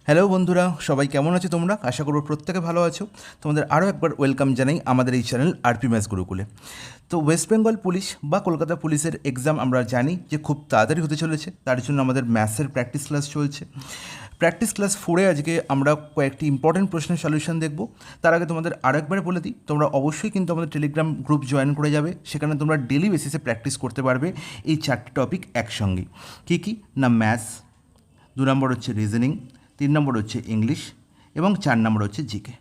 Hello বন্ধুরা, সবাই কেমন আছো তোমরা? আশা করব প্রত্যেকে ভালো আছো। তোমাদের আরও একবার ওয়েলকাম জানাই আমাদের এই চ্যানেল আরপি ম্যাথস গুরুকুলে। তো ওয়েস্ট বেঙ্গল পুলিশ বা কলকাতা পুলিশের এক্সাম আমরা জানি যে খুব তাড়াতাড়ি হতে চলেছে, তার জন্য আমাদের ম্যাথসের প্র্যাকটিস ক্লাস চলছে। প্র্যাকটিস ক্লাস 4-এ আজকে আমরা কয়েকটি ইম্পর্টেন্ট প্রশ্নের সলিউশন দেখব। তার আগে তোমাদের আরেকবার বলে দিই, তোমরা অবশ্যই কিন্তু আমাদের টেলিগ্রাম গ্রুপ জয়েন করে যাবে। সেখানে তোমরা ডেলি বেসিসে প্র্যাকটিস করতে পারবে এই 4টে টপিক একসঙ্গে। কী কী না, ম্যাথস, 2 নম্বর হচ্ছে রিজনিং, 3 নম্বর হচ্ছে ইংলিশ এবং 4 নম্বর হচ্ছে জিকে।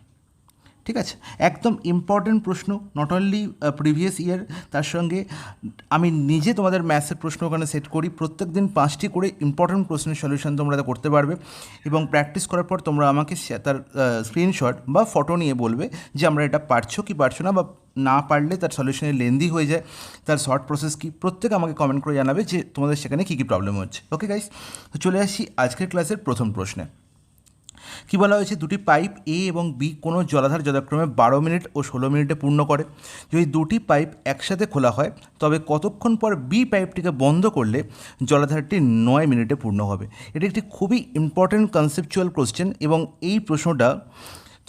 ঠিক আছে, একদম ইম্পর্টেন্ট প্রশ্ন, নট অনলি প্রিভিয়াস ইয়ার, তার সঙ্গে আমি নিজে তোমাদের ম্যাথসের প্রশ্ন ওখানে সেট করি। প্রত্যেক দিন 5টি করে ইম্পর্টেন্ট প্রশ্নের সলিউশন তোমরা করতে পারবে এবং প্র্যাকটিস করার পর তোমরা আমাকে তার স্ক্রিনশট বা ফটো নিয়ে বলবে যে আমরা এটা পারছো কি পারছো না, বা না পারলে তার সলিউশনে লেন্দি হয়ে যায়, তার শর্ট প্রসেস কী, প্রত্যেকে আমাকে কমেন্ট করে জানাবে যে তোমাদের সেখানে কী কী প্রবলেম হচ্ছে। ওকে গাইস, তো চলে আসি আজকের ক্লাসের প্রথম প্রশ্নে। কী বলা হয়েছে, দুটি পাইপ এ এবং বি কোনো জলাধার যথাক্রমে 12 মিনিট ও 16 মিনিটে পূর্ণ করে। যদি দুটি পাইপ একসাথে খোলা হয় তবে কতক্ষণ পর বি পাইপটিকে বন্ধ করলে জলাধারটি 9 মিনিটে পূর্ণ হবে। এটি একটি খুবই ইম্পর্ট্যান্ট কনসেপচুয়াল কোশ্চেন এবং এই প্রশ্নটা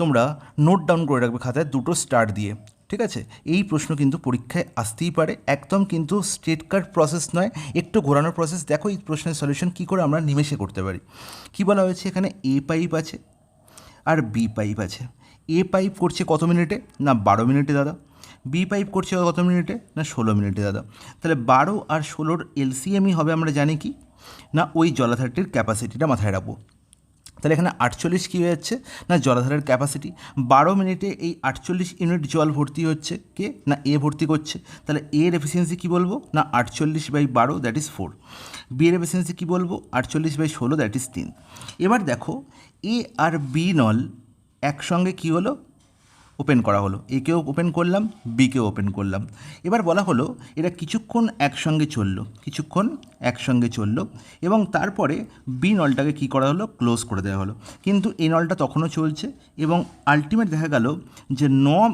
তোমরা নোট ডাউন করে রাখবে খাতায় 2টো স্টার দিয়ে। ঠিক আছে, এই প্রশ্ন কিন্তু পরীক্ষায় আসতেই পারে, একদম কিন্তু স্ট্রেট কাট প্রসেস নয়, একটু ঘোরানোর প্রসেস। দেখো এই প্রশ্নের সলিউশন কী করে আমরা নিমেষে করতে পারি। কী বলা হয়েছে, এখানে এ পাইপ আছে আর বি পাইপ আছে। এ পাইপ করছে কত মিনিটে না 12 মিনিটে দাদা। বি পাইপ করছে কত মিনিটে না 16 মিনিটে দাদা। তাহলে 12 আর 16-র এলসিএমই হবে, আমরা জানি কি না ওই জলাধারটির ক্যাপাসিটিটা মাথায় রাখবো। তাহলে এখানে 48 কী হয়ে যাচ্ছে না জলাধারের ক্যাপাসিটি। 12 মিনিটে এই 48 ইউনিট জল ভর্তি হচ্ছে, কে না এ ভর্তি করছে। তাহলে এর এফিসিয়েন্সি কী বলবো না 48/12 দ্যাট ইজ 4। বি এর এফিসিয়েন্সি কী বলবো 48/16 দ্যাট ইজ 3। এবার দেখো এ আর বি নল একসঙ্গে কী হলো, ওপেন করা হলো। একেও ওপেন করলাম, বিকেও ওপেন করলাম। এবার বলা হলো এরা কিছুক্ষণ একসঙ্গে চললো এবং তারপরে বি নলটাকে কী করা হলো, ক্লোজ করে দেওয়া হলো। কিন্তু এই নলটা তখনও চলছে এবং আলটিমেট দেখা গেল যে 9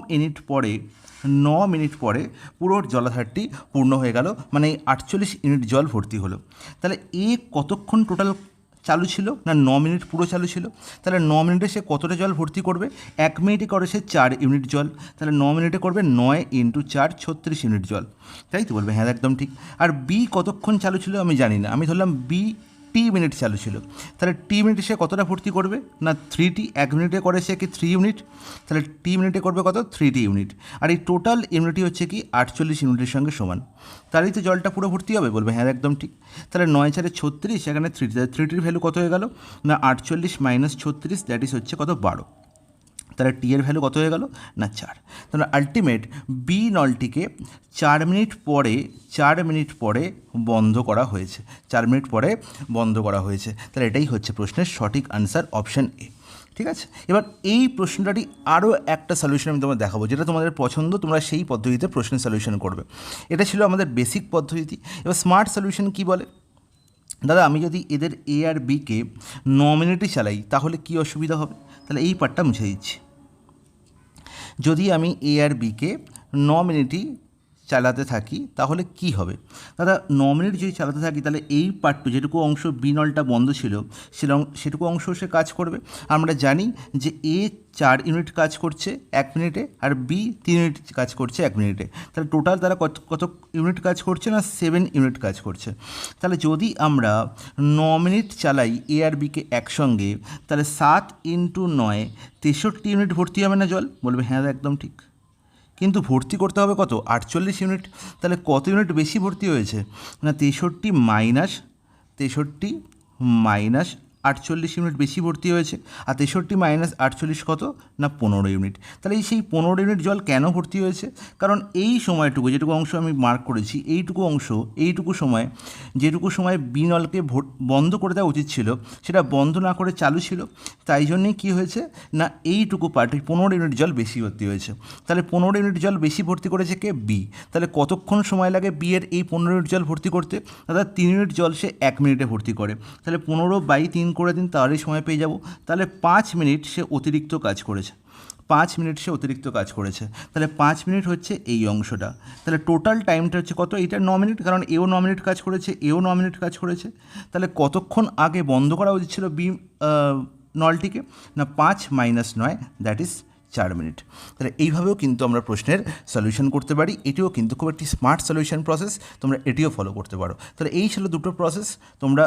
মিনিট পরে পুরো জলাধারটি পূর্ণ হয়ে গেল, মানে 48 ইউনিট জল ভর্তি হলো। তাহলে এ কতক্ষণ টোটাল চালু ছিল না 9 মিনিট পুরো চালু ছিল। তাহলে 9 মিনিটে সে কতটা জল ভর্তি করবে, 1 মিনিটে করে সে 4 ইউনিট জল। তাহলে 9 মিনিটে করবে 9 × 4 36 ইউনিট জল, তাই তো বলবে হ্যাঁ একদম ঠিক। আর বি কতক্ষণ চালু ছিল আমি জানি না, আমি ধরলাম বি টি মিনিট চালু ছিল। তাহলে টি মিনিটে সে কতটা ভর্তি করবে না 3টি। 1 মিনিটে করে সে কি 3 ইউনিট, তাহলে টি মিনিটে করবে কত 3টি ইউনিট। আর এই টোটাল ইউনিটই হচ্ছে কি 48 ইউনিটের সঙ্গে সমান। তাহলেই তো জলটা পুরো ভর্তি হবে, বলবে হ্যাঁ একদম ঠিক। তাহলে 9 × 4 = 36, সেখানে 3টির ভ্যালু কত হয়ে গেল না 48 - 36 দ্যাট ইজ হচ্ছে কত 12। তাহলে টি এর ভ্যালু কত হয়ে গেল না 4। তাহলে আলটিমেট বি নলটিকে 4 মিনিট পরে বন্ধ করা হয়েছে। 4 মিনিট পরে বন্ধ করা হয়েছে। তাহলে এটাই হচ্ছে প্রশ্নের সঠিক আনসার, অপশান এ। ঠিক আছে, এবার এই প্রশ্নটারই আরও একটা সলিউশন আমি তোমাদের দেখাবো, যেটা তোমাদের পছন্দ, তোমরা সেই পদ্ধতিতে প্রশ্নের সলিউশন করবে। এটা ছিল আমাদের বেসিক পদ্ধতি। এবার স্মার্ট সলিউশন কী বলে, দাদা আমি যদি এদের এ আর বিকে 9 মিনিটই চালাই তাহলে কী অসুবিধা হবে। তাহলে এই পার্টটা মুছে দিচ্ছি। যদি আমি এ আর বিকে 9 মিনিটই চালাতে থাকি তাহলে কি হবে, দাদা 9 মিনিট যদি চালাতে থাকি তাহলে এই পার্টটু যেটুকু অংশ বি নলটা বন্ধ ছিল সেটুকু অংশ সে কাজ করবে। আমরা জানি যে এ 4 ইউনিট কাজ করছে 1 মিনিটে আর বি 3 ইউনিট কাজ করছে 1 মিনিটে। তাহলে টোটাল তারা কত ইউনিট কাজ করছে না 7 ইউনিট কাজ করছে। তাহলে যদি আমরা 9 মিনিট চালাই এ আর বিকে একসঙ্গে, তাহলে 7 × 9 63 ইউনিট ভর্তি হবে না জল, বলবে হ্যাঁ একদম ঠিক। কিন্তু ভর্তি করতে হবে কত 48 ইউনিট। তাহলে কত ইউনিট বেশি ভর্তি হয়েছে না 63 মাইনাস 48 ইউনিট বেশি ভর্তি হয়েছে। আর 63 - 48 কত না 15 ইউনিট। তাহলে এই সেই 15 ইউনিট জল কেন ভর্তি হয়েছে, কারণ এই সময়টুকু যেটুকু অংশ আমি মার্ক করেছি এইটুকু সময় বি নলকে বন্ধ করে দেওয়া উচিত ছিল, সেটা বন্ধ না করে চালু ছিল। তাই জন্যেই কী হয়েছে না এইটুকু পার্টে 15 ইউনিট জল বেশি ভর্তি হয়েছে। তাহলে 15 ইউনিট জল বেশি ভর্তি করেছে কে বি। তাহলে কতক্ষণ সময় লাগে বি এর এই 15 ইউনিট জল ভর্তি করতে, দাদা 3 ইউনিট জল সে 1 মিনিটে ভর্তি করে। তাহলে 15/3 করে দিন, তাহলেই সময় পেয়ে যাব। তাহলে 5 মিনিট সে অতিরিক্ত কাজ করেছে। তাহলে 5 মিনিট হচ্ছে এই অংশটা। তাহলে টোটাল টাইমটা হচ্ছে কত, এইটা 9 মিনিট, কারণ এও 9 মিনিট কাজ করেছে, এও 9 মিনিট কাজ করেছে। তাহলে কতক্ষণ আগে বন্ধ করা উচিত ছিল নলটিকে, না 5 মাইনাস 9 দ্যাট ইজ 4 মিনিট। তাহলে এইভাবেও কিন্তু আমরা প্রশ্নের সলিউশন করতে পারি। এটিও কিন্তু খুব একটি স্মার্ট সলিউশন প্রসেস, তোমরা এটিও ফলো করতে পারো। তাহলে এই ছিল দুটো প্রসেস। তোমরা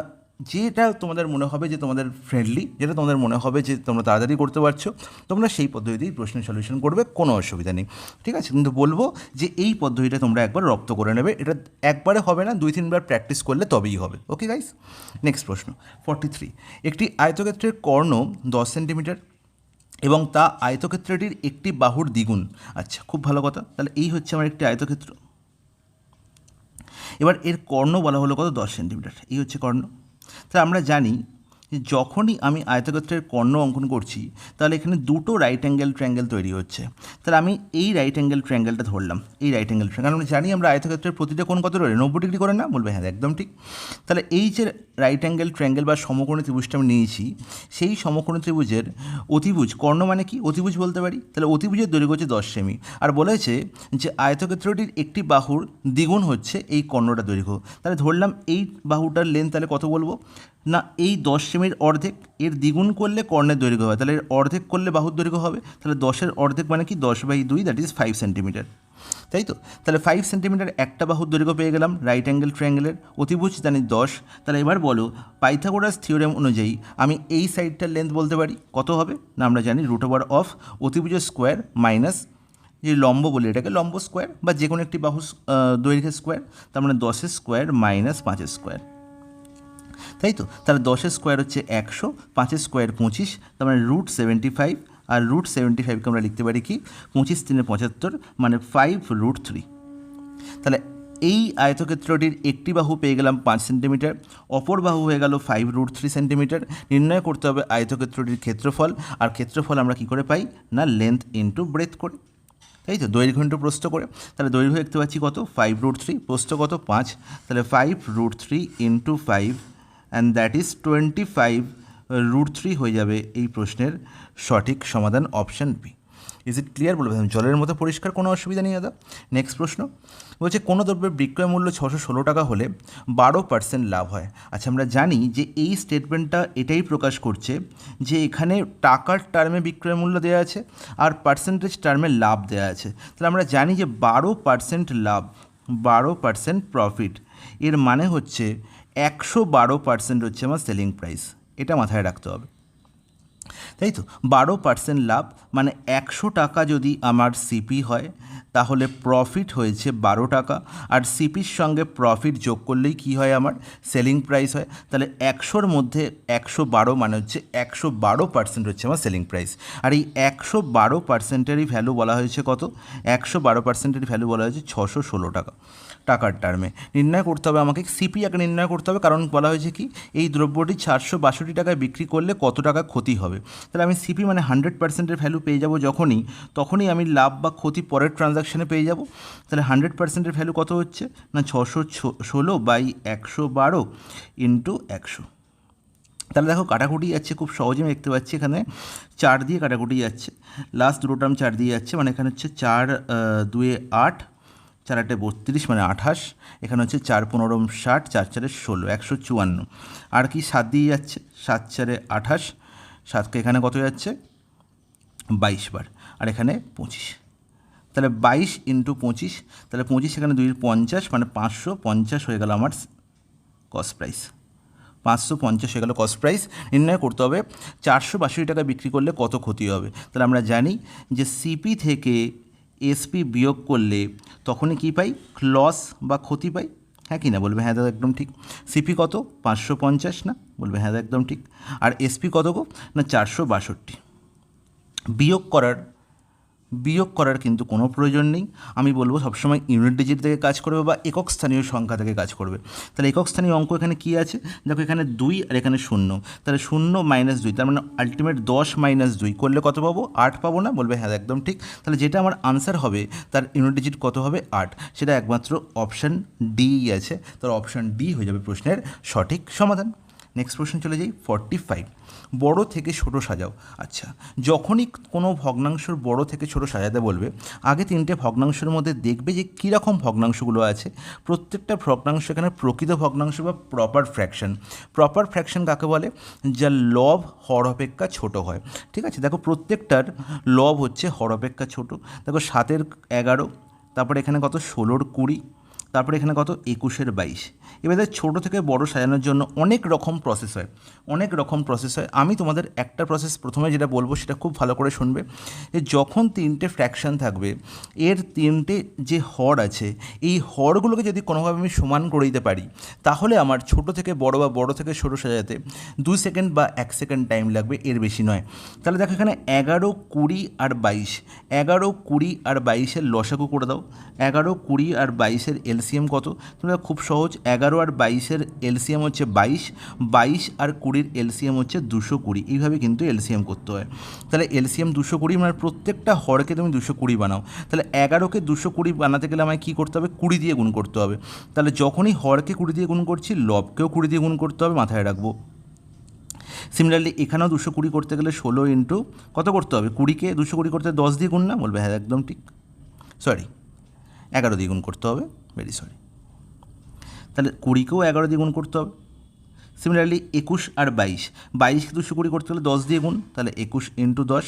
যেটা তোমাদের মনে হবে যে তোমাদের ফ্রেন্ডলি, যেটা তোমাদের মনে হবে যে তোমরা তাড়াতাড়ি করতে পারছো, তোমরা সেই পদ্ধতিতেই প্রশ্নের সলিউশন করবে, কোনো অসুবিধা নেই, ঠিক আছে। কিন্তু বলবো যে এই পদ্ধতিটা তোমরা একবার রপ্ত করে নেবে। এটা একবারে হবে না, 2-3বার প্র্যাকটিস করলে তবেই হবে। ওকে গাইস, নেক্সট প্রশ্ন 43। একটি আয়তক্ষেত্রের কর্ণ 10 সেন্টিমিটার এবং তা আয়তক্ষেত্রটির একটি বাহুর দ্বিগুণ। আচ্ছা, খুব ভালো কথা। তাহলে এই হচ্ছে আমার একটি আয়তক্ষেত্র। এবার এর কর্ণ বলা হলো কত? 10 সেন্টিমিটার। এই হচ্ছে কর্ণ। তাহলে আমরা জানি যে যখনই আমি আয়তক্ষেত্রের কর্ণ অঙ্কন করছি তাহলে এখানে দুটো রাইট অ্যাঙ্গেল ট্রায়াঙ্গেল তৈরি হচ্ছে। তাহলে আমি এই রাইট অ্যাঙ্গেল ট্রায়াঙ্গেলটা ধরলাম, এই রাইট অ্যাঙ্গেল ট্রায়াঙ্গেল। আমরা জানি আমরা আয়তক্ষেত্রের প্রতিটা কোণ কত রয়েছে? 90 ডিগ্রি করে না? বলবে হ্যাঁ, একদম ঠিক। তাহলে এই যে রাইট অ্যাঙ্গেল ট্রায়াঙ্গেল বা সমকোণী ত্রিভুজটা আমি নিয়েছি, সেই সমকোণী ত্রিভুজের অতিভুজ, কর্ণ মানে কি? অতিভুজ বলতে পারি। তাহলে অতিভুজের দৈর্ঘ্য হচ্ছে 10 সেমি, আর বলেছে যে আয়তক্ষেত্রটির একটি বাহুর দ্বিগুণ হচ্ছে এই কর্ণটা দৈর্ঘ্য। তাহলে ধরলাম এই বাহুটার লেন্থ, তাহলে কত বলবো? না, এই 10 সেমির অর্ধেক, এর দ্বিগুণ করলে কর্ণের দৈর্ঘ্য হয়, তাহলে এর অর্ধেক করলে বাহুর দৈর্ঘ্য হবে। তাহলে 10-এর অর্ধেক মানে কি? 10/2, দ্যাট ইজ 5 সেন্টিমিটার, তাই তো? তাহলে 5 সেন্টিমিটার একটা বাহুর দৈর্ঘ্য পেয়ে গেলাম রাইট অ্যাঙ্গেল ট্রায়াঙ্গেলের। অতিভুজ জানি 10। তাহলে এবার বলো পাইথাগোরাস থিওরেম অনুযায়ী আমি এই সাইডটার লেন্থ বলতে পারি কত হবে? না, আমরা জানি √অফ অতিভুজের স্কোয়ার মাইনাস যে লম্ব বলি এটাকে, লম্ব স্কোয়ার বা যে কোনো একটি বাহু দৈর্ঘ্যের স্কোয়ার, তার মানে 10-এর স্কোয়ার মাইনাস 5-এর স্কোয়ার, তাই তো? তাহলে 10-এর স্কোয়ার হচ্ছে 100, 5-এর স্কোয়ার 25, তার মানে √75। আর √75কে আমরা লিখতে পারি কি? 25×3 = 75, মানে 5√3। তাহলে এই আয়তক্ষেত্রটির একটি বাহু পেয়ে গেলাম 5 সেন্টিমিটার, অপর বাহু হয়ে গেল 5√3 সেন্টিমিটার। নির্ণয় করতে হবে আয়তক্ষেত্রটির ক্ষেত্রফল, আর ক্ষেত্রফল আমরা কী করে পাই? না, লেন্থ ইন্টু ব্রেথ করে, তাই তো? দৈর্ঘ্য ইন্টু প্রস্থ করে। তাহলে দৈর্ঘ্য দেখতে পাচ্ছি কত? 5√3, প্রস্থ কত? 5। তাহলে 5√3 × 5 অ্যান্ড দ্যাট ইজ 25√3 হয়ে যাবে এই প্রশ্নের সঠিক সমাধান, option B. Is it clear? বলবে জলের মতো পরিষ্কার, কোনো অসুবিধা নেই দাদা। নেক্সট প্রশ্ন বলছে কোনো দ্রব্যের বিক্রয় মূল্য 616 টাকা হলে 12% লাভ হয়। আচ্ছা, আমরা জানি যে এই স্টেটমেন্টটা এটাই প্রকাশ করছে যে এখানে টাকার টার্মে বিক্রয় মূল্য দেওয়া আছে আর পার্সেন্টেজ টার্মে লাভ দেওয়া আছে। তাহলে আমরা জানি যে 12% লাভ, 12% প্রফিট, এর মানে হচ্ছে 112% হচ্ছে আমার সেলিং প্রাইস। এটা মাথায় রাখতে হবে, তাই তো? 12% লাভ মানে 100 টাকা যদি আমার সিপি হয় তাহলে প্রফিট হয়েছে 12 টাকা, আর সিপির সঙ্গে প্রফিট যোগ করলেই কি হয়? আমার সেলিং প্রাইস হয়। তাহলে 100-র মধ্যে 112 মানে হচ্ছে 112% হচ্ছে আমার সেলিং প্রাইস। আর এই 112%-এরই ভ্যালু বলা হয়েছে কত? 112%-এর ভ্যালু বলা হয়েছে 616 টাকা টাকার টার্মে। নির্ণয় করতে হবে আমাকে সিপি আগে নির্ণয় করতে হবে, কারণ বলা হয়েছে কি এই দ্রব্যটি 462 টাকায় বিক্রি করলে কত টাকা ক্ষতি হবে। তাহলে আমি সিপি মানে 100%-এর ভ্যালু পেয়ে যাব তখনই আমি লাভ বা ক্ষতি পরের ট্রানজাকশানে পেয়ে যাব। তাহলে 100%-এর ভ্যালু কত হচ্ছে? না, 616/112 × 100। তাহলে দেখো কাটাকুটি যাচ্ছে, খুব সহজে আমি দেখতে পাচ্ছি এখানে 4 দিয়ে কাটাকুটি যাচ্ছে, লাস্ট দুটো টার্ম 4 দিয়ে যাচ্ছে, মানে এখানে হচ্ছে 4×2 8, 4×8 32, মানে 28। এখানে হচ্ছে 4×15 60, 4×4 16, 154। আর কি 7 দিয়ে যাচ্ছে, 7×4 28, 7কে এখানে কত যাচ্ছে? 22 বার, আর এখানে 25। তাহলে 22 × 25, তাহলে 25 এখানে 2 50, মানে 550 হয়ে গেল আমার কস্ট প্রাইস। 550 হয়ে গেল কস্ট প্রাইস। নির্ণয় করতে হবে 462 টাকা বিক্রি করলে কত ক্ষতি হবে। তাহলে আমরা জানি যে সিপি থেকে এসপি বিয়োগ করলে তখনই কী পাই? লস বা ক্ষতি পাই, হ্যাঁ কি না? বলবে হ্যাঁ দাদা একদম ঠিক। সিপি কত? 550 না? বলবে হ্যাঁ দাদা একদম ঠিক। আর এসপি কত গো? না 462। বিয়োগ করার কিন্তু কোনো প্রয়োজন নেই। আমি বলবো সবসময় ইউনিট ডিজিট থেকে কাজ করবে বা একক স্থানীয় সংখ্যা থেকে কাজ করবে। তাহলে একক স্থানীয় অঙ্ক এখানে কী আছে? দেখো এখানে 2 আর এখানে 0, তাহলে 0 - 2, তার মানে আলটিমেট 10 - 2 করলে কত পাবো? 8 পাবো না? বলবে হ্যাঁ একদম ঠিক। তাহলে যেটা আমার আনসার হবে তার ইউনিট ডিজিট কত হবে? 8। সেটা একমাত্র অপশান ডি আছে। তার অপশান ডি হয়ে যাবে প্রশ্নের সঠিক সমাধান। নেক্সট প্রশ্ন চলে যাই 45। বড় থেকে ছোট সাজাও। আচ্ছা, যখনই কোনো ভগ্নাংশের বড় থেকে ছোট সাজাতে বলবে, আগে তিনটে ভগ্নাংশের মধ্যে দেখবে যে কীরকম ভগ্নাংশগুলো আছে। প্রত্যেকটা ভগ্নাংশ এখানে প্রকৃত ভগ্নাংশ বা প্রপার ফ্র্যাকশন। প্রপার ফ্র্যাকশন কাকে বলে? যা লব হর অপেক্ষা ছোট হয়। ঠিক আছে, দেখো প্রত্যেকটার লব হচ্ছে হর অপেক্ষা ছোট। দেখো 7-এর 11, তারপরে এখানে কত 16-র 20, তারপরে এখানে কত 21-এর 22। এবারে ছোটো থেকে বড় সাজানোর জন্য অনেক রকম প্রসেস হয়, অনেক রকম প্রসেস হয়। আমি তোমাদের একটা প্রসেস প্রথমে যেটা বলবো সেটা খুব ভালো করে শুনবে। যে যখন তিনটে ফ্র্যাকশন থাকবে, এর তিনটে যে হর আছে, এই হরগুলোকে যদি কোনোভাবে আমি সমান করে দিতে পারি, তাহলে আমার ছোট থেকে বড় বা বড় থেকে ছোটো সাজাতে 2 সেকেন্ড বা 1 সেকেন্ড টাইম লাগবে, এর বেশি নয়। তাহলে দেখো এখানে 11, 20 আর 22, 11, 20 আর 22-এর লসাগু করে দাও। 11, 20 আর 22-এর এলসিএম কত? তোমরা খুব সহজ, 11 আর 22-এর এলসিএম হচ্ছে 22, 22 আর 20-এর এলসিএম হচ্ছে 220। এইভাবে কিন্তু এলসিএম করতে হয়। তাহলে এলসিএম 220, মানে প্রত্যেকটা হরকে তুমি 220 বানাও। তাহলে 11কে 220 বানাতে গেলে আমায় কী করতে হবে? 20 দিয়ে গুণ করতে হবে। তাহলে যখনই হরকে 20 দিয়ে গুণ করছি, লবকেও 20 দিয়ে গুণ করতে হবে, মাথায় রাখবো। সিমিলারলি এখানেও 220 করতে গেলে 16 ইন্টু কত করতে হবে? 20কে 220 করতে 10 দিয়ে গুণ না? বলবে হ্যাঁ একদম ঠিক, সরি 11 দিয়ে গুণ করতে হবে, ভেরি সরি। তাহলে 20কেও 11 দিয়ে গুণ করতে হবে। সিমিলারলি 21 আর 22, 22কে 220 করতে গেলে 10 দিয়ে গুণ, তাহলে 21 ইন্টু 10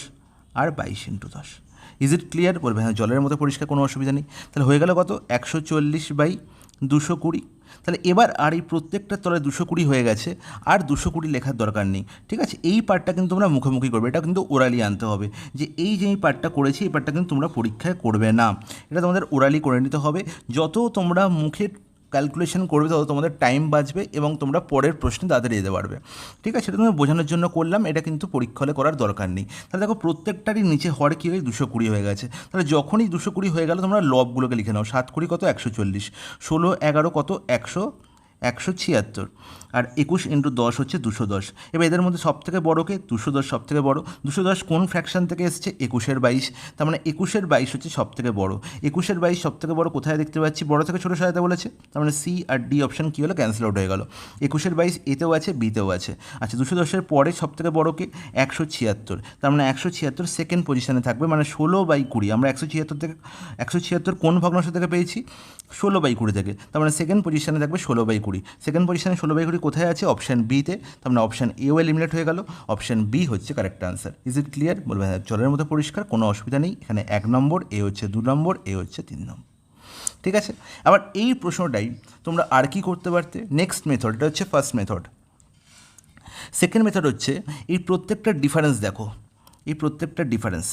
আর 22 ইন্টু 10। Is it clear? বলবে হ্যাঁ জলের মতো পরিষ্কার, কোনো অসুবিধা নেই। তাহলে হয়ে গেল কত? 140/220। তাহলে এবার আর এই প্রত্যেকটার তলায় 220 হয়ে গেছে, আর 220 লেখার দরকার নেই। ঠিক আছে, এই পার্টটা কিন্তু তোমরা মুখোমুখি করবে, এটা কিন্তু ওরালি আনতে হবে। যে এই যে এই পার্টটা করেছি, এই পার্টটা কিন্তু তোমরা পরীক্ষায় করবে না, এটা তোমাদের ওরালি করে নিতে হবে। যত তোমরা মুখে ক্যালকুলেশন করবে তত তোমাদের টাইম বাঁচবে এবং তোমরা পরের প্রশ্নে তাড়াতাড়ি যেতে পারবে। ঠিক আছে, এটা তুমি বোঝানোর জন্য করলাম, এটা কিন্তু পরীক্ষা হলে করার দরকার নেই। তাহলে দেখো প্রত্যেকটারই নিচে হর কী হয়ে 220 হয়ে গেছে। তাহলে যখনই 220 হয়ে গেল, তোমরা লবগুলোকে লিখে নাও। 7 20 কত? 140, 16 11 কত? 176, আর 21 ইন্টু 10 হচ্ছে 210। এবার এদের মধ্যে সবথেকে বড়কে 210 সবথেকে বড়। 210 কোন ফ্র্যাকশন থেকে এসছে? 21-এর 22। তার মানে 21-এর 22 হচ্ছে সবথেকে বড়। 21-এর 22 সবথেকে বড় কোথায় দেখতে পাচ্ছি? বড় থেকে ছোটো সাজাতে বলেছে, তার মানে সি আর ডি অপশন কী হলো? ক্যান্সেল আউট হয়ে গেল। 21-এর 22 এতেও আছে, বিতেও আছে। আচ্ছা, 210-এর পরে সবথেকে বড়কে 176, তার মানে 176 সেকেন্ড পজিশনে থাকবে, মানে 16/20। আমরা 176 কোন ভগ্নাংশ থেকে পেয়েছি? 16/20 থেকে। তার মানে সেকেন্ড পজিশনে থাকবে 16/20। সেকেন্ড পজিশনে 16/20 কোথায় আছে? অপশান বিতে। তার মানে অপশান এও এলিমিনেট হয়ে গেল, অপশান বি হচ্ছে correct answer. Is it clear? বলবে হ্যাঁ জলের মতো পরিষ্কার, কোনো অসুবিধা নেই। এখানে 1 নম্বর, এ হচ্ছে 2 নম্বর, এ হচ্ছে 3 নম্বর। ঠিক আছে, আবার এই প্রশ্নটাই তোমরা আর কি করতে পারতে? নেক্সট মেথড, এটা হচ্ছে ফার্স্ট মেথড। সেকেন্ড মেথড হচ্ছে এই প্রত্যেকটা ডিফারেন্স দেখো, এই প্রত্যেকটা ডিফারেন্স।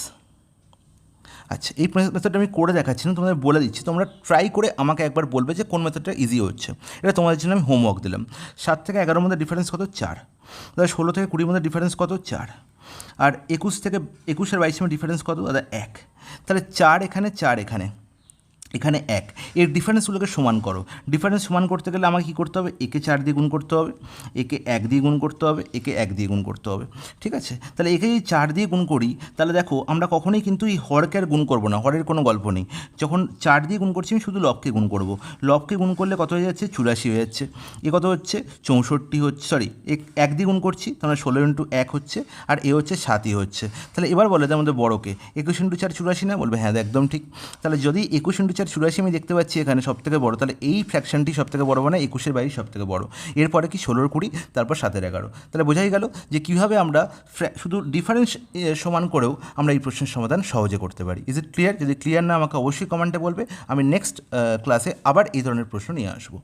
আচ্ছা, এই মেথডটা আমি করে দেখাচ্ছি না, তোমাদের বলে দিচ্ছি, তোমরা ট্রাই করে আমাকে একবার বলবে যে কোন মেথডটা ইজি হচ্ছে। এটা তোমাদের জন্য আমি হোমওয়ার্ক দিলাম। 7 থেকে 11-এর মধ্যে ডিফারেন্স কত? 4। দাদা 16 থেকে 20-এর মধ্যে ডিফারেন্স কত? 4। আর 21 থেকে 21 আর 22-এর মধ্যে ডিফারেন্স কত? দাদা 1। তাহলে 4 এখানে, 4 এখানে, এখানে 1। এর ডিফারেন্সগুলোকে সমান করো। ডিফারেন্স সমান করতে গেলে আমাকে কী করতে হবে? একে 4 দিয়ে গুণ করতে হবে, একে 1 দিয়ে গুণ করতে হবে, একে 1 দিয়ে গুণ করতে হবে। ঠিক আছে, তাহলে একে যদি 4 দিয়ে গুণ করি, তাহলে দেখো আমরা কখনোই কিন্তু এই হরকে আর গুণ করবো না, হরের কোনো গল্প নেই। যখন 4 দিয়ে গুণ করছি, আমি শুধু লবকে গুণ করব। লবকে গুণ করলে কত হয়ে যাচ্ছে? 84 হয়ে যাচ্ছে। এ কত হচ্ছে? 64 হচ্ছে, সরি 1 দিয়ে গুণ করছি, তাহলে 16 ইন্টু 1 হচ্ছে, আর এ হচ্ছে 7ই হচ্ছে। তাহলে এবার বলে যে আমাদের বড়কে 21 ইন্টু 4 84 না? বলবে হ্যাঁ একদম ঠিক। তাহলে যদি 21 ইন্টু 4 84 আমি দেখতে পাচ্ছি এখানে সবথেকে বড়, তাহলে এই ফ্র্যাকশনটি সবথেকে বড়, মানে 21-এর 22 সবথেকে বড়। এরপরে কি 16-এর 20, তারপর 7-এর 11। তাহলে বোঝাই গেল যে কীভাবে আমরা শুধু ডিফারেন্স সমান করেও আমরা এই প্রশ্নের সমাধান সহজে করতে পারি। Is it clear? যদি ক্লিয়ার না আমাকে অবশ্যই কমেন্টে বলবে, আমি নেক্সট ক্লাসে আবার এই ধরনের প্রশ্ন নিয়ে আসবো।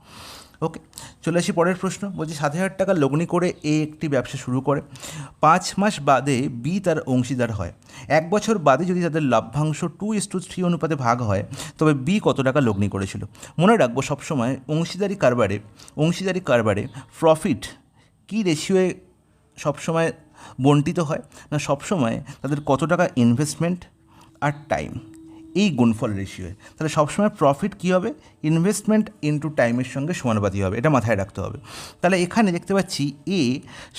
ওকে, চলে আসি পরের প্রশ্ন। বলছি 7,000 টাকা লগ্নি করে এ একটি ব্যবসা শুরু করে। 5 মাস বাদে বি তার অংশীদার হয়। 1 বছর বাদে যদি তাদের লাভ্যাংশ 2:3 অনুপাতে ভাগ হয়, তবে বি কত টাকা লগ্নি করেছিল? মনে রাখবো সবসময় অংশীদারি কারবারে প্রফিট কী রেশিওয়ে সবসময় বণ্টিত হয় না? সবসময় তাদের কত টাকা ইনভেস্টমেন্ট আর টাইম, এই গুণফল রেশিওয়ে। তাহলে সবসময় প্রফিট কী হবে? ইনভেস্টমেন্ট ইন্টু টাইমের সঙ্গে সমানুপাতিক হবে, এটা মাথায় রাখতে হবে। তাহলে এখানে দেখতে পাচ্ছি এ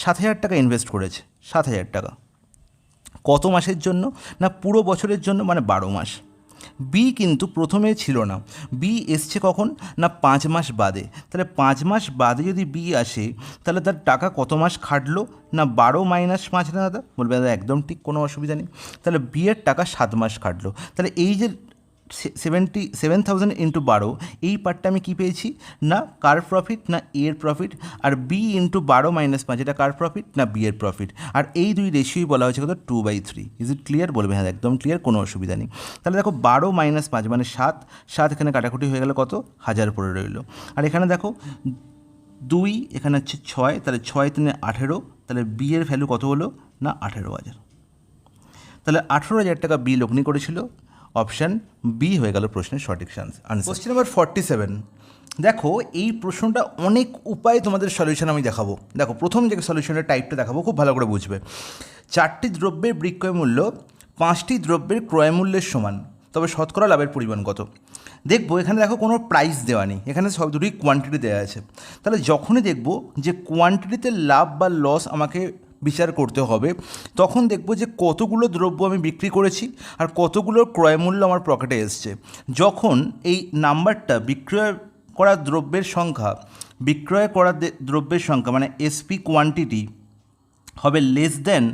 7,000 টাকা ইনভেস্ট করেছে। 7,000 টাকা কত মাসের জন্য? না পুরো বছরের জন্য, মানে 12 মাস। বি কিন্তু প্রথমে ছিল না, বি এসছে কখন না 5 মাস বাদে। তাহলে 5 মাস বাদে যদি বি আসে তাহলে তার টাকা কত মাস খাটলো না 12 মাইনাস 5 না দাদা? বলবে দাদা একদম ঠিক, কোনো অসুবিধা নেই। তাহলে বি এর টাকা 7 মাস খাটলো। তাহলে এই যে 77,000 ইন্টু 12, এই পার্টটা আমি কী পেয়েছি না কার প্রফিট না এর প্রফিট, আর বি ইন্টু 12 মাইনাস 5 এটা কার প্রফিট না বি এর প্রফিট। আর এই দুই রেশিওই বলা হয়েছে কত 2/3। Is it clear? বলবে হ্যাঁ একদম ক্লিয়ার, কোনো অসুবিধা নেই। তাহলে দেখো 12 মাইনাস 5 মানে 7, 7 এখানে কাটাকুটি হয়ে গেল কত 1000 পড়ে রইল। আর এখানে দেখো 2 এখানে হচ্ছে 6, তাহলে 6 3 18, তাহলে বি এর ভ্যালু কত হলো না 18,000। তাহলে 18,000 টাকা বি লগ্নি করেছিল। অপশান বি হয়ে গেল প্রশ্নের সঠিক আনসার। Question number 47। দেখো এই প্রশ্নটা অনেক উপায়ে তোমাদের সলিউশন আমি দেখাবো। দেখো প্রথম যে সলিউশনের টাইপটা দেখাবো খুব ভালো করে বুঝবে। 4টি দ্রব্যের বিক্রয় মূল্য 5টি দ্রব্যের ক্রয় মূল্যের সমান, তবে শতকরা লাভের পরিমাণ কত? দেখবো এখানে দেখো কোনো প্রাইস দেওয়া নেই, এখানে সব দুটোই কোয়ান্টিটি দেওয়া আছে। তাহলে যখনই দেখবো যে কোয়ান্টিটিতে লাভ বা লস আমাকে বিচার করতে হবে, তখন দেখবো যে কতগুলো দ্রব্য আমি বিক্রি করেছি আর কতগুলোর ক্রয়মূল্য আমার পকেটে এসছে। যখন এই নাম্বারটা বিক্রয় করা দ্রব্যের সংখ্যা, বিক্রয় করা দ্রব্যের সংখ্যা মানে এসপি কোয়ান্টিটি হবে লেস দেন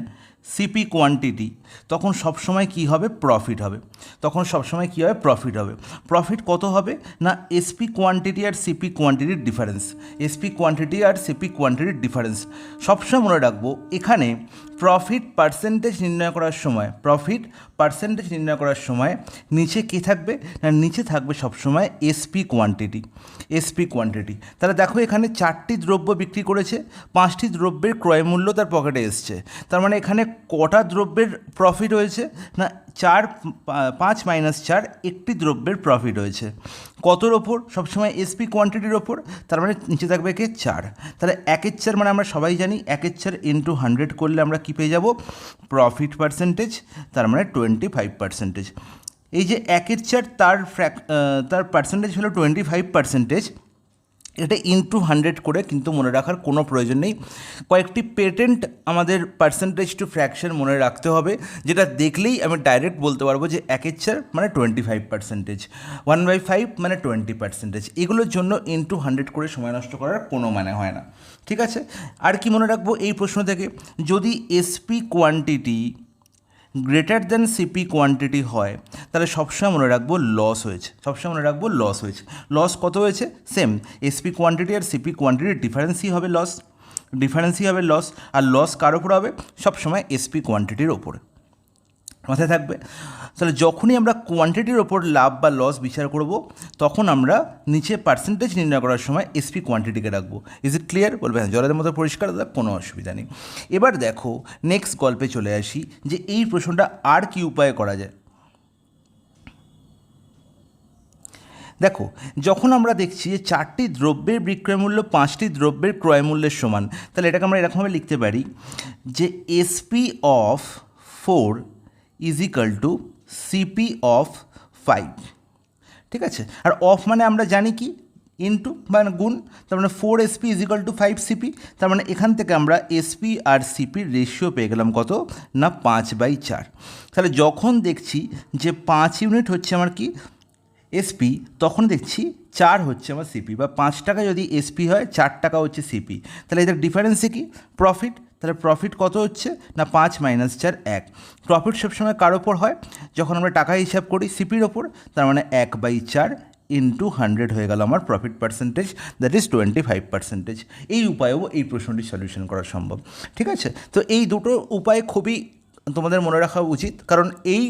সিপি কোয়ান্টিটি, তখন সবসময় কী হবে প্রফিট হবে। তখন সবসময় কী হবে প্রফিট হবে। প্রফিট কত হবে না এসপি কোয়ান্টিটি আর সিপি কোয়ান্টিটির ডিফারেন্স। এসপি কোয়ান্টিটি আর সিপি কোয়ান্টিটির ডিফারেন্স সবসময় মনে রাখবো। এখানে প্রফিট পার্সেন্টেজ নির্ণয় করার সময়, প্রফিট পার্সেন্টেজ নির্ণয় করার সময় নিচে কী থাকবে না নিচে থাকবে সবসময় এসপি কোয়ান্টিটি। SP quantity. তাহলে দেখো এখানে 4টি দ্রব্য বিক্রি করেছে, 5টি দ্রব্যের ক্রয়মূল্য তার পকেটে এসছে। তার মানে এখানে কটা দ্রব্যের প্রফিট হয়েছে না 5 মাইনাস 4 একটি দ্রব্যের প্রফিট হয়েছে। কতর ওপর? সবসময় এসপি কোয়ান্টিটির ওপর, তার মানে নিচে থাকবে কে 4। তাহলে 1/4 মানে আমরা সবাই জানি 1/4 ইন্টু 100 করলে আমরা কী পেয়ে যাব প্রফিট পার্সেন্টেজ, তার মানে 25%। এই যে 1/4 তার পার্সেন্টেজ হলো 25%, এটা ইন্টু 100 করে কিন্তু মনে রাখার কোনো প্রয়োজন নেই। কয়েকটি পেটেন্ট আমাদের পার্সেন্টেজ টু ফ্র্যাকশন মনে রাখতে হবে, যেটা দেখলেই আমি ডাইরেক্ট বলতে পারবো যে 1/4 মানে 25%, 1/5 মানে 20%। এগুলোর জন্য ইন্টু 100 করে সময় নষ্ট করার কোনো মানে হয় না। ঠিক আছে, আর কি মনে রাখবো এই প্রশ্ন থেকে, যদি SP quantity greater than CP quantity হয় তাহলে সবসময় মনে রাখবো লস হয়েছে। সবসময় মনে রাখবো লস হয়েছে। লস কত হয়েছে? সেম এসপি কোয়ান্টিটি আর সিপি কোয়ান্টিটির ডিফারেন্সই হবে লস। ডিফারেন্সই হবে লস। আর লস কার ওপর হবে? সবসময় এসপি কোয়ান্টিটির ওপরে। মাথায় থাকবে। তাহলে যখনই আমরা কোয়ান্টিটির ওপর লাভ বা লস বিচার করব, তখন আমরা নিচে পার্সেন্টেজ নির্ণয় করার সময় এসপি কোয়ান্টিটিকে রাখবো। Is it clear? বলবে হ্যাঁ জলের মতো পরিষ্কার দাদা, কোনো অসুবিধা নেই। এবার দেখো নেক্সট গল্পে চলে আসি যে এই প্রশ্নটা আর কি উপায়ে করা যায়। দেখো যখন আমরা দেখছি যে 4টি দ্রব্যের বিক্রয় মূল্য 5টি দ্রব্যের ক্রয় মূল্যের সমান, তাহলে এটাকে আমরা এরকমভাবে লিখতে পারি যে SP of 4 is equal to CP of 5। ঠিক আছে, আর অফ মানে আমরা জানি কি ইনটু মানে গুণ, তার মানে 4 SP is equal to 5 CP. তার মানে এখান থেকে আমরা এসপি আর সিপির রেশিও পেয়ে গেলাম কত না 5/4। তাহলে যখন দেখছি যে 5 ইউনিট হচ্ছে আমার কি এসপি, তখন দেখছি 4 হচ্ছে আমার সিপি, বা 5 টাকা যদি এসপি হয় 4 টাকা হচ্ছে সিপি। তাহলে এদের ডিফারেন্সে কি প্রফিট। তাহলে প্রফিট কত হচ্ছে না 5 মাইনাস 4 1। প্রফিট সবসময় কার ওপর হয়? যখন আমরা টাকা হিসাব করি সিপির ওপর। তার মানে 1/4 ইন্টু 100 হয়ে গেল আমার প্রফিট পার্সেন্টেজ, দ্যাট ইজ 25%। এই উপায়েও এই প্রশ্নটি সলিউশন করা সম্ভব। ঠিক আছে, তো এই দুটো উপায় খুবই তোমাদের মনে রাখা উচিত, কারণ এই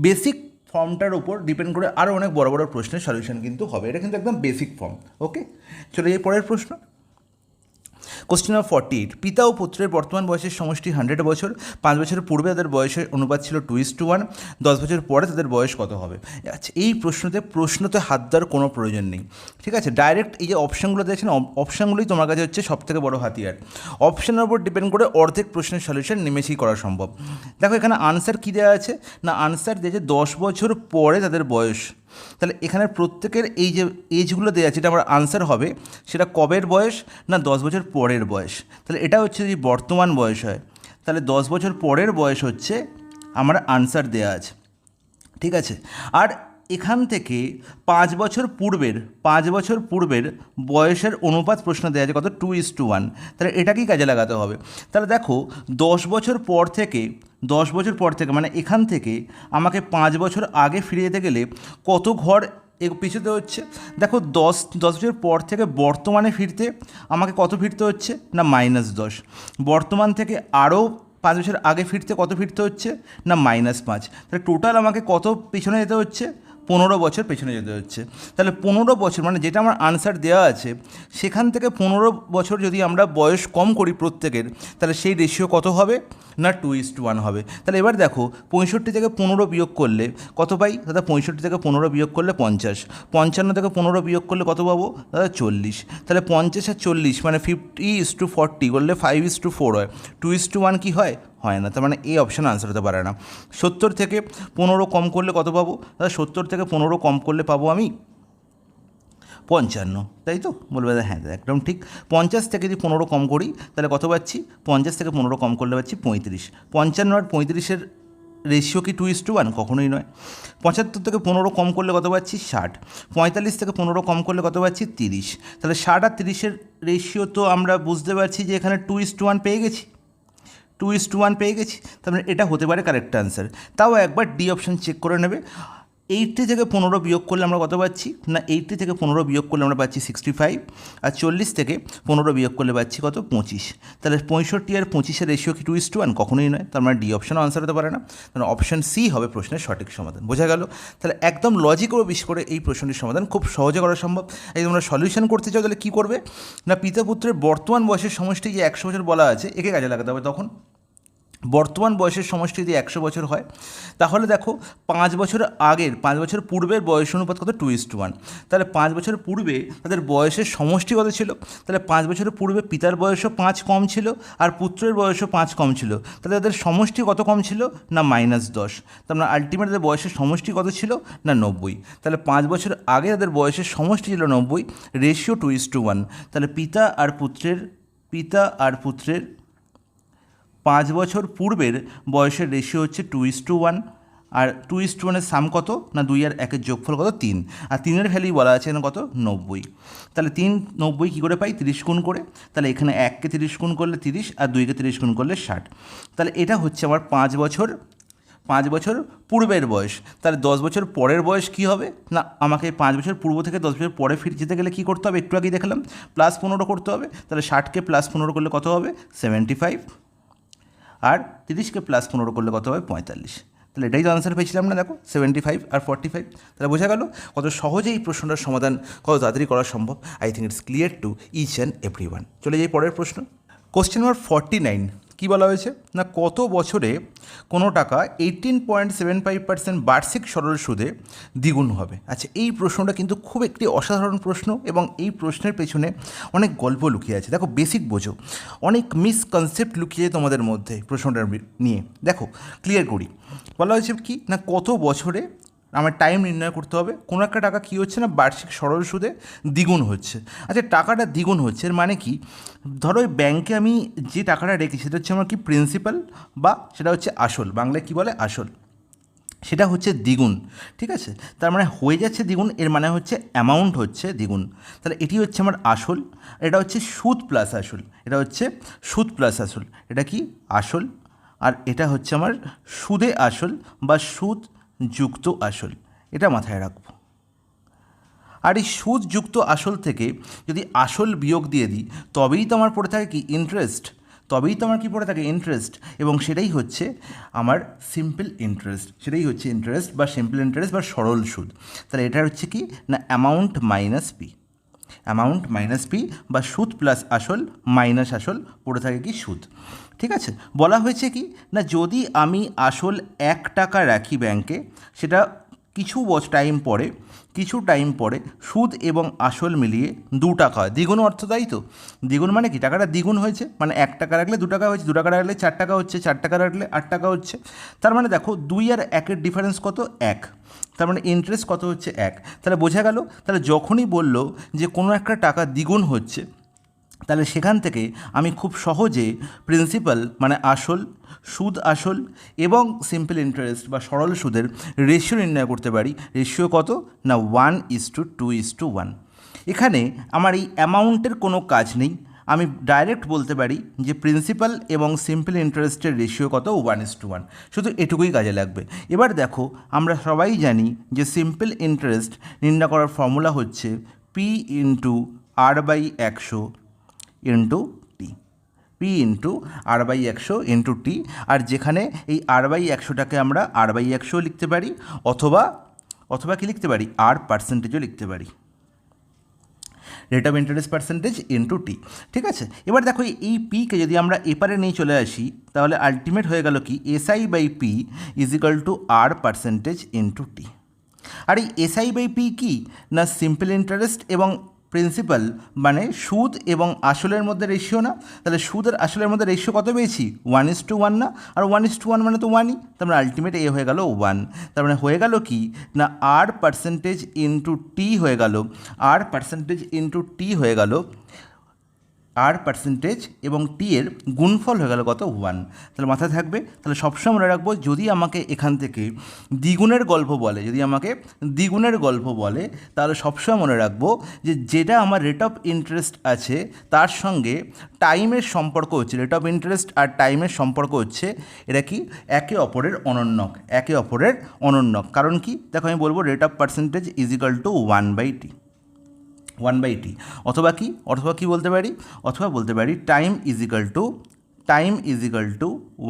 বেসিক ফর্মটার উপর ডিপেন্ড করে আরও অনেক বড় বড় প্রশ্নের সলিউশন কিন্তু হবে। এটা কিন্তু একদম বেসিক ফর্ম। ওকে, চলে যাই পরের প্রশ্ন। Question number 48। পিতা ও পুত্রের বর্তমান বয়সের সমষ্টি 100 বছর। 5 বছরের পূর্বে তাদের বয়সের অনুপাত ছিল 2:1। 10 বছর পরে তাদের বয়স কত হবে? আচ্ছা, এই প্রশ্নতে হাত দেওয়ার কোনো প্রয়োজন নেই। ঠিক আছে, ডাইরেক্ট এই যে অপশানগুলো দিয়েছেন, অপশানগুলোই তোমার কাছে হচ্ছে সবথেকে বড় হাতিয়ার। অপশানের উপর ডিপেন্ড করে অর্ধেক প্রশ্নের সলিউশন নিমেষেই করা সম্ভব। দেখো এখানে আনসার কী দেওয়া আছে না, আনসার দিয়েছে 10 বছর পরে তাদের বয়স। তাহলে এখানে প্রত্যেকের এই যে এজগুলো দেওয়া আছে, এটা আমার আনসার হবে সেটা কবের বয়স না 10 বছর পরের বয়স। তাহলে এটা হচ্ছে যদি বর্তমান বয়স হয়, তাহলে 10 বছর পরের বয়স হচ্ছে আমার আনসার দেওয়া আছে। ঠিক আছে। আর এখান থেকে 5 বছর পূর্বের বয়সের অনুপাত প্রশ্ন দেওয়া আছে কত, 2:1। তাহলে এটাকেই কাজে লাগাতে হবে। তাহলে দেখো 10 বছর পর থেকে মানে এখান থেকে আমাকে 5 বছর আগে ফিরে যেতে গেলে কত ঘর পিছুতে হচ্ছে। দেখো 10 বছর পর থেকে বর্তমানে ফিরতে আমাকে কত ফিরতে হচ্ছে না -10। বর্তমান থেকে আরও 5 বছর আগে ফিরতে কত ফিরতে হচ্ছে না -5। তাহলে টোটাল আমাকে কত পেছনে যেতে হচ্ছে, 15 বছর পেছনে যেতে হচ্ছে। তাহলে 15 বছর মানে যেটা আমার আনসার দেওয়া আছে সেখান থেকে 15 বছর যদি আমরা বয়স কম করি প্রত্যেকের, তাহলে সেই রেশিও কত হবে না 2:1 হবে। তাহলে এবার দেখো 65 থেকে 15 বিয়োগ করলে কত পাই দাদা, 65 থেকে 15 বিয়োগ করলে 50, 55 থেকে 15 বিয়োগ করলে কত পাবো দাদা 40। তাহলে 50 আর 40 মানে 50:40 করলে 5:4 হয়, 2:1 কি হয়, হয় না। তার মানে এই অপশান আনসার হতে পারে না। 70 থেকে 15 কম করলে কত পাবো দাদা, 70 থেকে 15 কম করলে পাবো আমি 55, তাই তো বলবে হ্যাঁ একদম ঠিক। 50 থেকে যদি 15 কম করি তাহলে কত পাচ্ছি, 50 থেকে 15 কম করলে পাচ্ছি 35। 55 আর 35-এর রেশিও কি 2:1, কখনোই নয়। 75 থেকে 15 কম করলে কত পাচ্ছি 60। 45 থেকে 15 কম করলে কত পাচ্ছি 30। তাহলে 60 আর 30-এর রেশিও তো আমরা বুঝতে পারছি যে এখানে 2:1 পেয়ে গেছি, 2:1 পেয়ে গেছি। তার মানে এটা হতে পারে কারেক্ট আনসার। তাও একবার ডি অপশান চেক করে নেবে। 80 থেকে 15 বিয়োগ করলে আমরা কত পাচ্ছি না, 80 থেকে 15 বিয়োগ করলে আমরা পাচ্ছি 65। আর 40 থেকে 15 বিয়োগ করলে পাচ্ছি কত 25। তাহলে 65 আর 25-এর রেশিও কি 2:1, কখনোই নয়। তার মানে ডি অপশানও আনসার হতে পারে না। তাহলে অপশান সি হবে প্রশ্নের সঠিক সমাধান। বোঝা গেল? তাহলে একদম লজিক ও বেশি করে এই প্রশ্নটির সমাধান খুব সহজে করা সম্ভব। এই তোমরা সলিউশন করতে চাও তাহলে কী করবে না, পিতা পুত্রের বর্তমান বয়সের সমষ্টি যে 100 বছর বলা আছে একে কাজে লাগাতে হবে। তখন বর্তমান বয়সের সমষ্টি যদি 100 বছর হয় তাহলে দেখো 5 বছর পূর্বের বয়স অনুপাত কত 2:1। তাহলে 5 বছর পূর্বে তাদের বয়সের সমষ্টি কত ছিল, তাহলে 5 বছরের পূর্বে পিতার বয়সও 5 কম ছিল আর পুত্রের বয়সও 5 কম ছিল। তাহলে তাদের সমষ্টি কত কম ছিল না -10। তার মানে আলটিমেট তাদের বয়সের সমষ্টি কত ছিল না 90। তাহলে 5 বছর আগে তাদের বয়সের সমষ্টি ছিল 90, রেশিও 2:1। তাহলে পিতা আর পুত্রের 5 বছর পূর্বের বয়সের রেশিও হচ্ছে 2:1। আর 2:1-এর সাম কত না 2 আর 1-এর যোগফল কত 3। আর 3-এর ভ্যালু বলা আছে না কত 90। তাহলে 90 কী করে পাই 30 গুণ করে। তাহলে এখানে 1কে 30 গুণ করলে 30 আর 2কে 30 গুণ করলে 60। তাহলে এটা হচ্ছে আমার 5 বছর পূর্বের বয়স। তাহলে 10 বছর পরের বয়স কী হবে না, আমাকে 5 বছর পূর্ব থেকে 10 বছর পরে ফিরে যেতে গেলে কী করতে হবে, একটু আগেই দেখলাম +15 করতে হবে। তাহলে 60কে +15 করলে কত হবে 75, আর 30কে +15 করলে কত হবে 45। তাহলে এটাই তো আনসার পেয়েছিলাম না, দেখো 75 আর 45। তাহলে বোঝা গেল কত সহজেই প্রশ্নটার সমাধান কত তাড়াতাড়ি করা সম্ভব। I think it's clear to each and everyone. চলে যাই পরের প্রশ্ন। কোশ্চেন নাম্বার 49 কী বলা হয়েছে না, কত বছরে কোনো টাকা 18.75% বার্ষিক সরল সুদে দ্বিগুণ হবে। আচ্ছা, এই প্রশ্নটা কিন্তু খুব একটি অসাধারণ প্রশ্ন এবং এই প্রশ্নের পেছনে অনেক গল্প লুকিয়ে আছে। দেখো বেসিক বোঝো, অনেক মিসকনসেপ্ট লুকিয়ে তোমাদের মধ্যে প্রশ্নটা নিয়ে। দেখো ক্লিয়ার করি, বলা হয়েছে কি না, কত বছরে আমার টাইম নির্ণয় করতে হবে, কোনো একটা টাকা কী হচ্ছে না বার্ষিক সরল সুদে দ্বিগুণ হচ্ছে। আচ্ছা, টাকাটা দ্বিগুণ হচ্ছে এর মানে কি, ধরো ওই ব্যাংকে আমি যে টাকাটা রেখেছি সেটা হচ্ছে আমার কি প্রিন্সিপাল বা সেটা হচ্ছে আসল, বাংলায় কী বলে আসল, সেটা হচ্ছে দ্বিগুণ। ঠিক আছে, তার মানে হয়ে যাচ্ছে দ্বিগুণ, এর মানে হচ্ছে অ্যামাউন্ট হচ্ছে দ্বিগুণ। তাহলে এটি হচ্ছে আমার আসল, এটা হচ্ছে সুদ প্লাস আসল, এটা হচ্ছে সুদ প্লাস আসল, এটা কি আসল, আর এটা হচ্ছে আমার সুদে আসল বা সুদ যুক্ত আসল, এটা মাথায় রাখবো। আর এই সুদ যুক্ত আসল থেকে যদি আসল বিয়োগ দিয়ে দিই তবেই তো আমার পড়ে থাকে কি ইন্টারেস্ট, ইন্টারেস্ট, এবং সেটাই হচ্ছে আমার সিম্পল ইন্টারেস্ট, বা সিম্পল ইন্টারেস্ট বা সরল সুদ। তাহলে এটা হচ্ছে কি না অ্যামাউন্ট মাইনাস পি বা সুদ প্লাস আসল মাইনাস আসল, পড়ে থাকে কি সুদ। ঠিক আছে, বলা হয়েছে কি না, যদি আমি আসল 1 টাকা রাখি ব্যাংকে, সেটা কিছু টাইম পরে সুদ এবং আসল মিলিয়ে 2 টাকা হয়, দ্বিগুণ অর্থ, তাই তো। দ্বিগুণ মানে কি টাকাটা দ্বিগুণ হয়েছে, মানে 1 টাকা রাখলে 2 টাকা হয়েছে, 2 টাকা রাখলে 4 টাকা হচ্ছে, 4 টাকা রাখলে 8 টাকা হচ্ছে। তার মানে দেখো 2 আর 1-এর ডিফারেন্স কত 1, তার মানে ইন্টারেস্ট কত হচ্ছে 1। তাহলে বোঝা গেল, তাহলে যখনই বললো যে কোনো একটা টাকা দ্বিগুণ হচ্ছে তাহলে সেখান থেকে আমি খুব সহজে প্রিন্সিপাল মানে আসল, সুদ আসল এবং সিম্পল ইন্টারেস্ট বা সরল সুদের রেশিও নির্ণয় করতে পারি। রেশিও কত না 1:2:1। এখানে আমার এই অ্যামাউন্টের কোনো কাজ নেই, আমি ডাইরেক্ট বলতে পারি যে প্রিন্সিপাল এবং সিম্পল ইন্টারেস্টের রেশিও কত 1:1, শুধু এটুকুই কাজে লাগবে। এবার দেখো আমরা সবাই জানি যে সিম্পল ইন্টারেস্ট নির্ণয় করার ফর্মুলা হচ্ছে P/R/100 into T, P/R/100 into T. আর যেখানে এই R/100টাকে আমরা R/100 লিখতে পারি, অথবা কি লিখতে পারি, R% লিখতে পারি, rate of interest percentage into T. ঠিক আছে, এবার দেখো এই পিকে যদি আমরা এপারে নিয়ে চলে আসি, তাহলে আলটিমেট হয়ে গেল কি SI/P = R% ইন্টু টি। আর এই SI/P কি না সিম্পল ইন্টারেস্ট এবং প্রিন্সিপাল মানে সুদ এবং আসলের মধ্যে রেশিও না? তাহলে সুদ আর আসলের মধ্যে রেশিও কত পেয়েছি 1:1 না? আর 1:1 মানে তো 1ই, তার মানে আলটিমেট এ হয়ে গেল 1। তার মানে হয়ে গেল কি না R% ইন্টু টি হয়ে গেল, R% ইন্টু টি হয়ে গেল, R% এবং টি এর গুণফল হয়ে গেল কত 1। তাহলে মাথায় থাকবে, তাহলে সবসময় মনে রাখবো যদি আমাকে এখান থেকে দ্বিগুণের গল্প বলে, তাহলে সবসময় মনে রাখবো যে যেটা আমার রেট অফ ইন্টারেস্ট আছে তার সঙ্গে টাইমের সম্পর্ক হচ্ছে, রেট অফ ইন্টারেস্ট আর টাইমের সম্পর্ক হচ্ছে এটা কি একে অপরের অনন্যক। কারণ কি দেখো আমি বলবো রেট অফ পার্সেন্টেজ = 1/t, অথবা কি বলতে পারি, time is equal to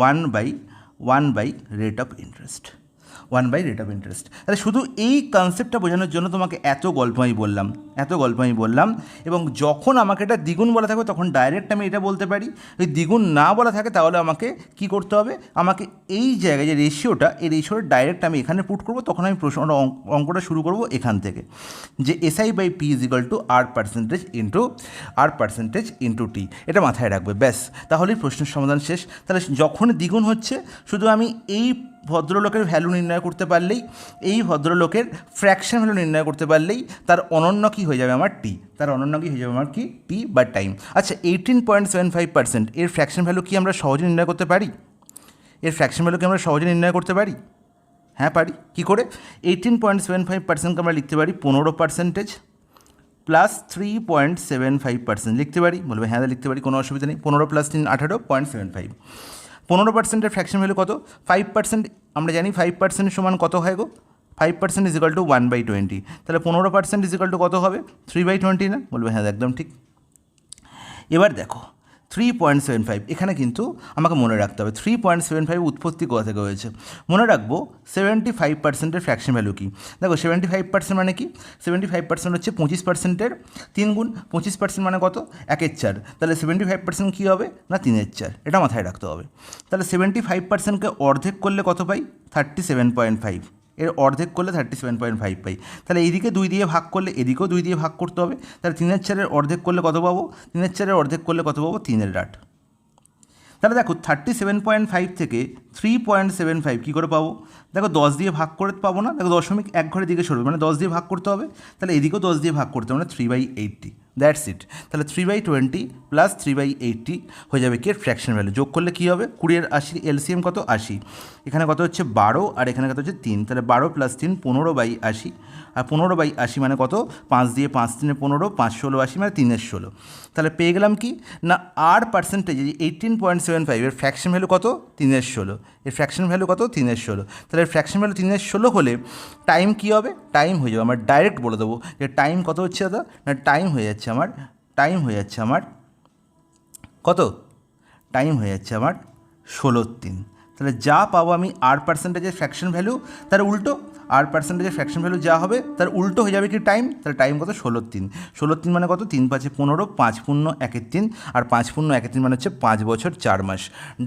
1/1 rate of interest, তাহলে শুধু এই কনসেপ্টটা বোঝানোর জন্য তোমাকে এত গল্প আমি বললাম। এবং যখন আমাকে এটা দ্বিগুণ বলা থাকবে তখন ডাইরেক্ট আমি এটা বলতে পারি, যদি দ্বিগুণ না বলা থাকে তাহলে আমাকে কি করতে হবে, আমাকে এই জায়গায় যে রেশিওটা, এই রেশিওটা ডাইরেক্ট আমি এখানে পুট করবো, তখন আমি অঙ্কটা শুরু করবো এখান থেকে, যে SI/P = R% ইন্টু টি। এটা মাথায় রাখবে, ব্যাস, তাহলেই প্রশ্নের সমাধান শেষ। তাহলে যখন দ্বিগুণ হচ্ছে শুধু আমি এই ভদ্রলোকের ভ্যালু নির্ণয় করতে পারলেই, এই ভদ্রলোকের ফ্র্যাকশন ভ্যালু নির্ণয় করতে পারলেই তার অনন্য কী হয়ে যাবে আমার টি, টি বা টাইম। আচ্ছা 18.75% এর ফ্র্যাকশন ভ্যালু কি আমরা সহজে নির্ণয় করতে পারি? হ্যাঁ পারি। কী করে? 18.75%কে আমরা লিখতে পারি 15% প্লাস 3.75% লিখতে পারি। বলবে হ্যাঁ লিখতে পারি, কোনো অসুবিধা নেই। 15 + 3 18.75। 15%-এর ফ্র্যাকশন ভ্যালু কত? 5%। আমরা জানি 5% সমান কত হয় গো? 5% = 1/20। তাহলে 15% = কত হবে? 3/20 না? বলবে হ্যাঁ একদম ঠিক। এবার দেখো 3.75, এখানে কিন্তু আমাকে মনে রাখতে হবে 3.75 উৎপত্তি কোথা থেকে হয়েছে। মনে রাখবো 75%-এর ফ্র্যাকশন ভ্যালু কি? দেখো 75% মানে কি? 75% হচ্ছে 25%-এর 3 গুণ। 25% মানে কত? 1/4। তাহলে 75% কী হবে না 3/4, এটা মাথায় রাখতে হবে। তাহলে 75%কে অর্ধেক করলে কত পাই? 37.5। এর অর্ধেক করলে 37.5 পাই। তাহলে এইদিকে 2 দিয়ে ভাগ করলে এদিকেও 2 দিয়ে ভাগ করতে হবে। তাহলে 3/4 অর্ধেক করলে কত পাবো? 3/4 অর্ধেক করলে কত পাবো? 3/8। তাহলে দেখো 37.5 থেকে 3.75 কী করে পাবো? দেখো 10 দিয়ে ভাগ করে পাবো না, দেখো 0.1 ঘরের দিকে সরবে, মানে 10 দিয়ে ভাগ করতে হবে। তাহলে এদিকেও 10 দিয়ে ভাগ করতে হবে, মানে 3/80। That's it. তাহলে 3/20 প্লাস 3/80 হয়ে যাবে কি এর ফ্র্যাকশন ভ্যালু। যোগ করলে কী হবে? 20 আর 80 এলসিএম কত? 80। এখানে কত হচ্ছে 12 আর এখানে কত হচ্ছে 3। তাহলে 12 + 3 15/80। আর 15/80 মানে কত? 5 দিয়ে 5 3 15, 5 16 80 মানে 3/16। তাহলে পেয়ে গেলাম কি না R% 18.75 এর ফ্র্যাকশন ভ্যালু কত? 3/16। এর ফ্র্যাকশন ভ্যালু কত? 3/16। তাহলে এর ফ্র্যাকশন ভ্যালু 3/16 হলে টাইম কী হবে? টাইম হয়ে যাবে, আমার ডাইরেক্ট বলে দেবো যে টাইম কত হচ্ছে দাদা না টাইম হয়ে যাচ্ছে আমার কত? টাইম হয়ে যাচ্ছে আমার 16/3। তাহলে যা পাবো আমি R%-এর ফ্র্যাকশন ভ্যালু, তার উল্টো R%-এর ফ্র্যাকশন ভ্যালু যা হবে তার উল্টো হয়ে যাবে কি টাইম। তাহলে টাইম কত? 16/3। 16/3 মানে কত? 3 5 15, 5 0 1 3, আর 5 0 1 3 মানে হচ্ছে 5 বছর 4 মাস।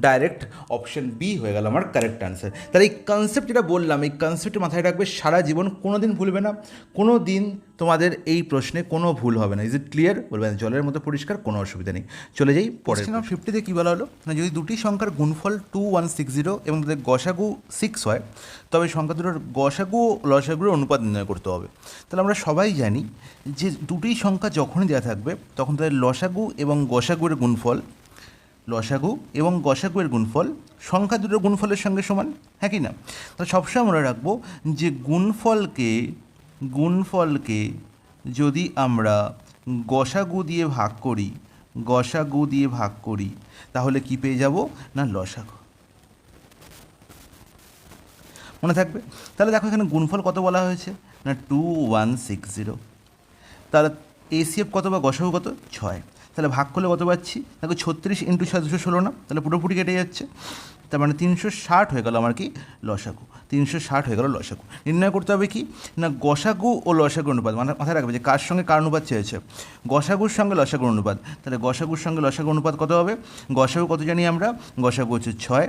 ডাইরেক্ট অপশন বি হয়ে গেল আমার কারেক্ট আনসার। তাহলে এই কনসেপ্ট যেটা বললাম, এই কনসেপ্টে মাথায় রাখবে, সারা জীবন কোনো দিন ভুলবে না, কোনো দিন তোমাদের এই প্রশ্নে কোনো ভুল হবে না। Is it clear? বলবেন জলের মতো পরিষ্কার, কোনো অসুবিধা নেই। চলে যাই পরের কোশ্চেন 50-তে কী বলা হলো না, যদি দুটি সংখ্যার গুণফল 2160 এবং তাদের গসাগু 6 হয়, তবে সংখ্যা দুটোর গসাগু ও লসাগুর অনুপাত নির্ণয় করতে হবে। তাহলে আমরা সবাই জানি যে দুটি সংখ্যা যখনই দেওয়া থাকবে তখন তাদের লসাগু এবং গসাগুর গুণফল, লসাগু এবং গসাগুয়ের গুণফল সংখ্যা দুটোর গুণফলের সঙ্গে সমান, হ্যাঁ কি না? তাহলে সবসময় মনে রাখবো যে গুণফলকে যদি আমরা গসাগু দিয়ে ভাগ করি তাহলে কি পেয়ে যাব না লসাগু। মনে থাকবে? তাহলে দেখো এখানে গুণফল কত বলা হয়েছে না 2160, তাহলে এসিএফ কত বা গসাগু কত 6, তাহলে ভাগ করলে কত পাচ্ছি দেখো 36 × 6 216 না, তাহলে পুরোপুরি কেটে যাচ্ছে, তার মানে 360 হয়ে গেল আমার কি লসাগু, 360 হয়ে গেল লসাগু। নির্ণয় করতে হবে কি না গসাগু ও লসাগু অনুপাত, মানে মাথায় রাখবে যে কার সঙ্গে কার অনুপাত চেয়েছে, গসাগুর সঙ্গে লসাগুর অনুপাত। তাহলে গসাগুর সঙ্গে লসাগুর অনুপাত কত হবে, গসাগু কত জানি আমরা, গসাগু হচ্ছে 6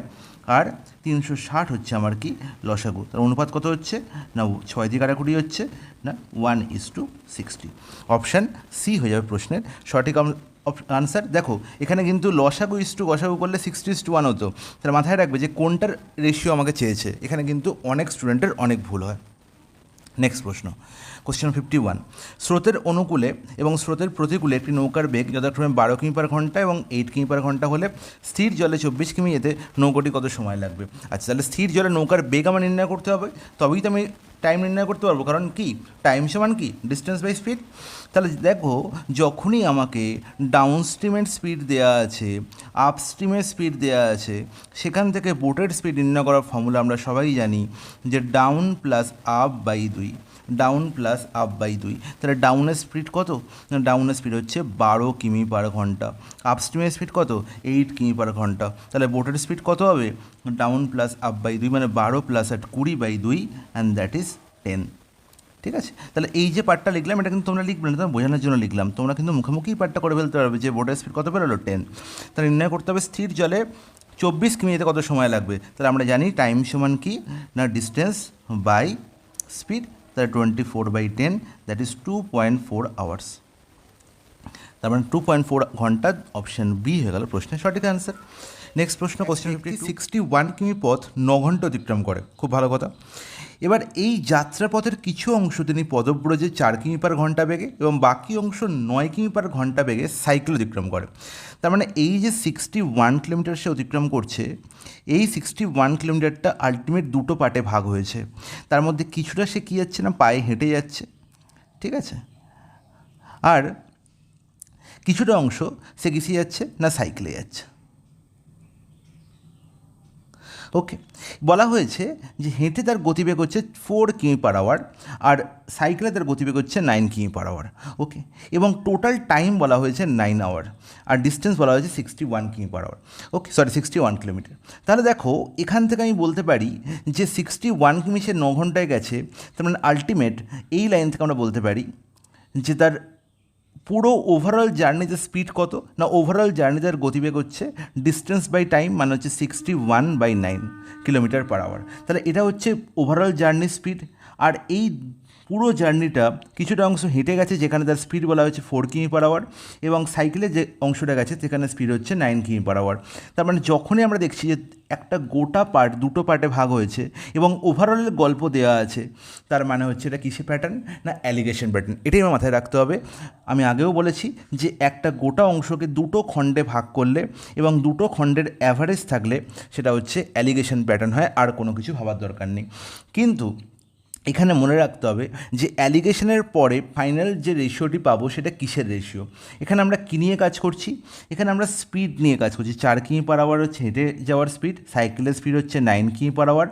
আর 360 হচ্ছে আমার কি লসাগু, তার অনুপাত কত হচ্ছে না 6 দিয়ে কাটাকুটি হচ্ছে না 1:60। অপশান সি হয়ে যাবে প্রশ্নের সঠিক আনসার। দেখো এখানে কিন্তু লসাগু ইস টু গসাগু করলে 60:1 হতো, তাহলে মাথায় রাখবে যে কোনটার রেশিও আমাকে চেয়েছে, এখানে কিন্তু অনেক স্টুডেন্টের অনেক ভুল হয়। নেক্সট প্রশ্ন, কোশ্চেন 51, স্রোতের অনুকূলে এবং স্রোতের প্রতিকূলে একটি নৌকার বেগ যথাক্রমে 12 কিমি/ঘন্টা এবং 8 কিমি/ঘন্টা হলে স্থির জলে 24 কিমি যেতে নৌকাটি কত সময় লাগবে? আচ্ছা, তাহলে স্থির জলে নৌকার বেগ আমার নির্ণয় করতে হবে, তবেই তো আমি টাইম নির্ণয় করতে পারবো, কারণ কি টাইম সমান কি ডিস্টেন্স বাই স্পিড। তাহলে দেখো যখনই আমাকে ডাউন স্ট্রিমের স্পিড দেওয়া আছে, আপ স্ট্রিমের স্পিড দেওয়া আছে, সেখান থেকে বোটের স্পিড নির্ণয় করার ফর্মুলা আমরা সবাই জানি যে down plus up by 2, down plus up by 2। তাহলে ডাউনের স্পিড কত, ডাউনের স্পিড হচ্ছে 12 কিমি/ঘন্টা, আপ স্ট্রিমের স্পিড কত 8 কিমি/ঘন্টা। তাহলে বোটের স্পিড কত হবে ডাউন প্লাস আপ বাই 2 মানে 12 + 8 20/2 অ্যান্ড দ্যাট ইজ 10। ঠিক আছে, তাহলে এই যে পার্টটা লিখলাম এটা কিন্তু তোমরা লিখবে না, তোমরা বোঝানোর জন্য লিখলাম, তোমরা কিন্তু মুখোমুখি পার্টটা করে ফেলতে পারবে যে বোটের স্পিড কত বেরোলো 10। তাহলে নির্ণয় করতে হবে স্থির জলে 24 কিমি যেতে কত সময় লাগবে। তাহলে আমরা জানি টাইম সমান কি না ডিস্টেন্স বাই স্পিড, তাহলে 24/10 দ্যাট ইজ 2.4 আওয়ার্স, তার মানে 2.4 ঘন্টা। অপশান বি হয়ে গেল প্রশ্নের সঠিক অ্যান্সার। নেক্সট প্রশ্ন, কোশ্চেন 61 কিমি পথ 9 ঘন্টা অতিক্রম করে, খুব ভালো কথা। এবার এই যাত্রাপথের কিছু অংশ তিনি পদব্রজে 4 কিমি/ঘন্টা বেগে এবং বাকি অংশ 9 কিমি/ঘন্টা বেগে সাইকেল অতিক্রম করে। তার মানে এই যে 61 কিলোমিটার সে অতিক্রম করছে, এই 61 কিলোমিটারটা আলটিমেট দুটো পার্টে ভাগ হয়েছে, তার মধ্যে কিছুটা সে কী যাচ্ছে না পায়ে হেঁটে যাচ্ছে, ঠিক আছে, আর কিছুটা অংশ সে কিসে যাচ্ছে না সাইকেলে যাচ্ছে। ওকে, বলা হয়েছে যে হেঁটে তার গতিবেগ হচ্ছে 4 কিমি/আওয়ার আর সাইকেলে তার গতিবেগ হচ্ছে 9 কিমি/আওয়ার। ওকে, এবং টোটাল টাইম বলা হয়েছে 9 আওয়ার আর ডিস্টেন্স বলা হয়েছে 61 কিমি/আওয়ার। ওকে, 61 কিলোমিটার। তাহলে দেখো এখান থেকে আমি বলতে পারি যে 61 কিমি সে 9 ঘন্টায় গেছে, তার মানে আলটিমেট এই লাইন থেকে আমরা বলতে পারি যে তার পুরো ওভারঅল জার্নিতে স্পিড কত না ওভারঅল জার্নিটার গতিবেগ হচ্ছে ডিস্টেন্স বাই টাইম মানে হচ্ছে 61/9 কিমি/আওয়ার। তাহলে এটা হচ্ছে ওভারঅল জার্নি স্পিড, আর এই পুরো জার্নিটা কিছুটা অংশ হেঁটে গেছে যেখানে তার স্পিড বলা হচ্ছে 4 কিমি/আওয়ার এবং সাইকেলে যে অংশটা গেছে সেখানে স্পিড হচ্ছে 9 কিমি/আওয়ার। তার মানে যখনই আমরা দেখছি যে একটা গোটা পার্ট দুটো পার্টে ভাগ হয়েছে এবং ওভারঅলের গল্প দেওয়া আছে, তার মানে হচ্ছে এটা কিসে প্যাটার্ন না অ্যালিগেশন প্যাটার্ন। এটাই আমার মাথায় রাখতে হবে। আমি আগেও বলেছি যে একটা গোটা অংশকে দুটো খণ্ডে ভাগ করলে এবং দুটো খণ্ডের অ্যাভারেজ থাকলে সেটা হচ্ছে অ্যালিগেশন প্যাটার্ন হয়, আর কোনো কিছু ভাবার দরকার নেই। কিন্তু এখানে মনে রাখতে হবে যে অ্যালিগেশনের পরে ফাইনাল যে রেশিওটি পাবো সেটা কিসের রেশিও। এখানে আমরা কী নিয়ে কাজ করছি, এখানে আমরা স্পিড নিয়ে কাজ করছি। 4 কিমি/আওয়ার হচ্ছে হেঁটে যাওয়ার স্পিড, সাইকেলের স্পিড হচ্ছে 9 কিমি/আওয়ার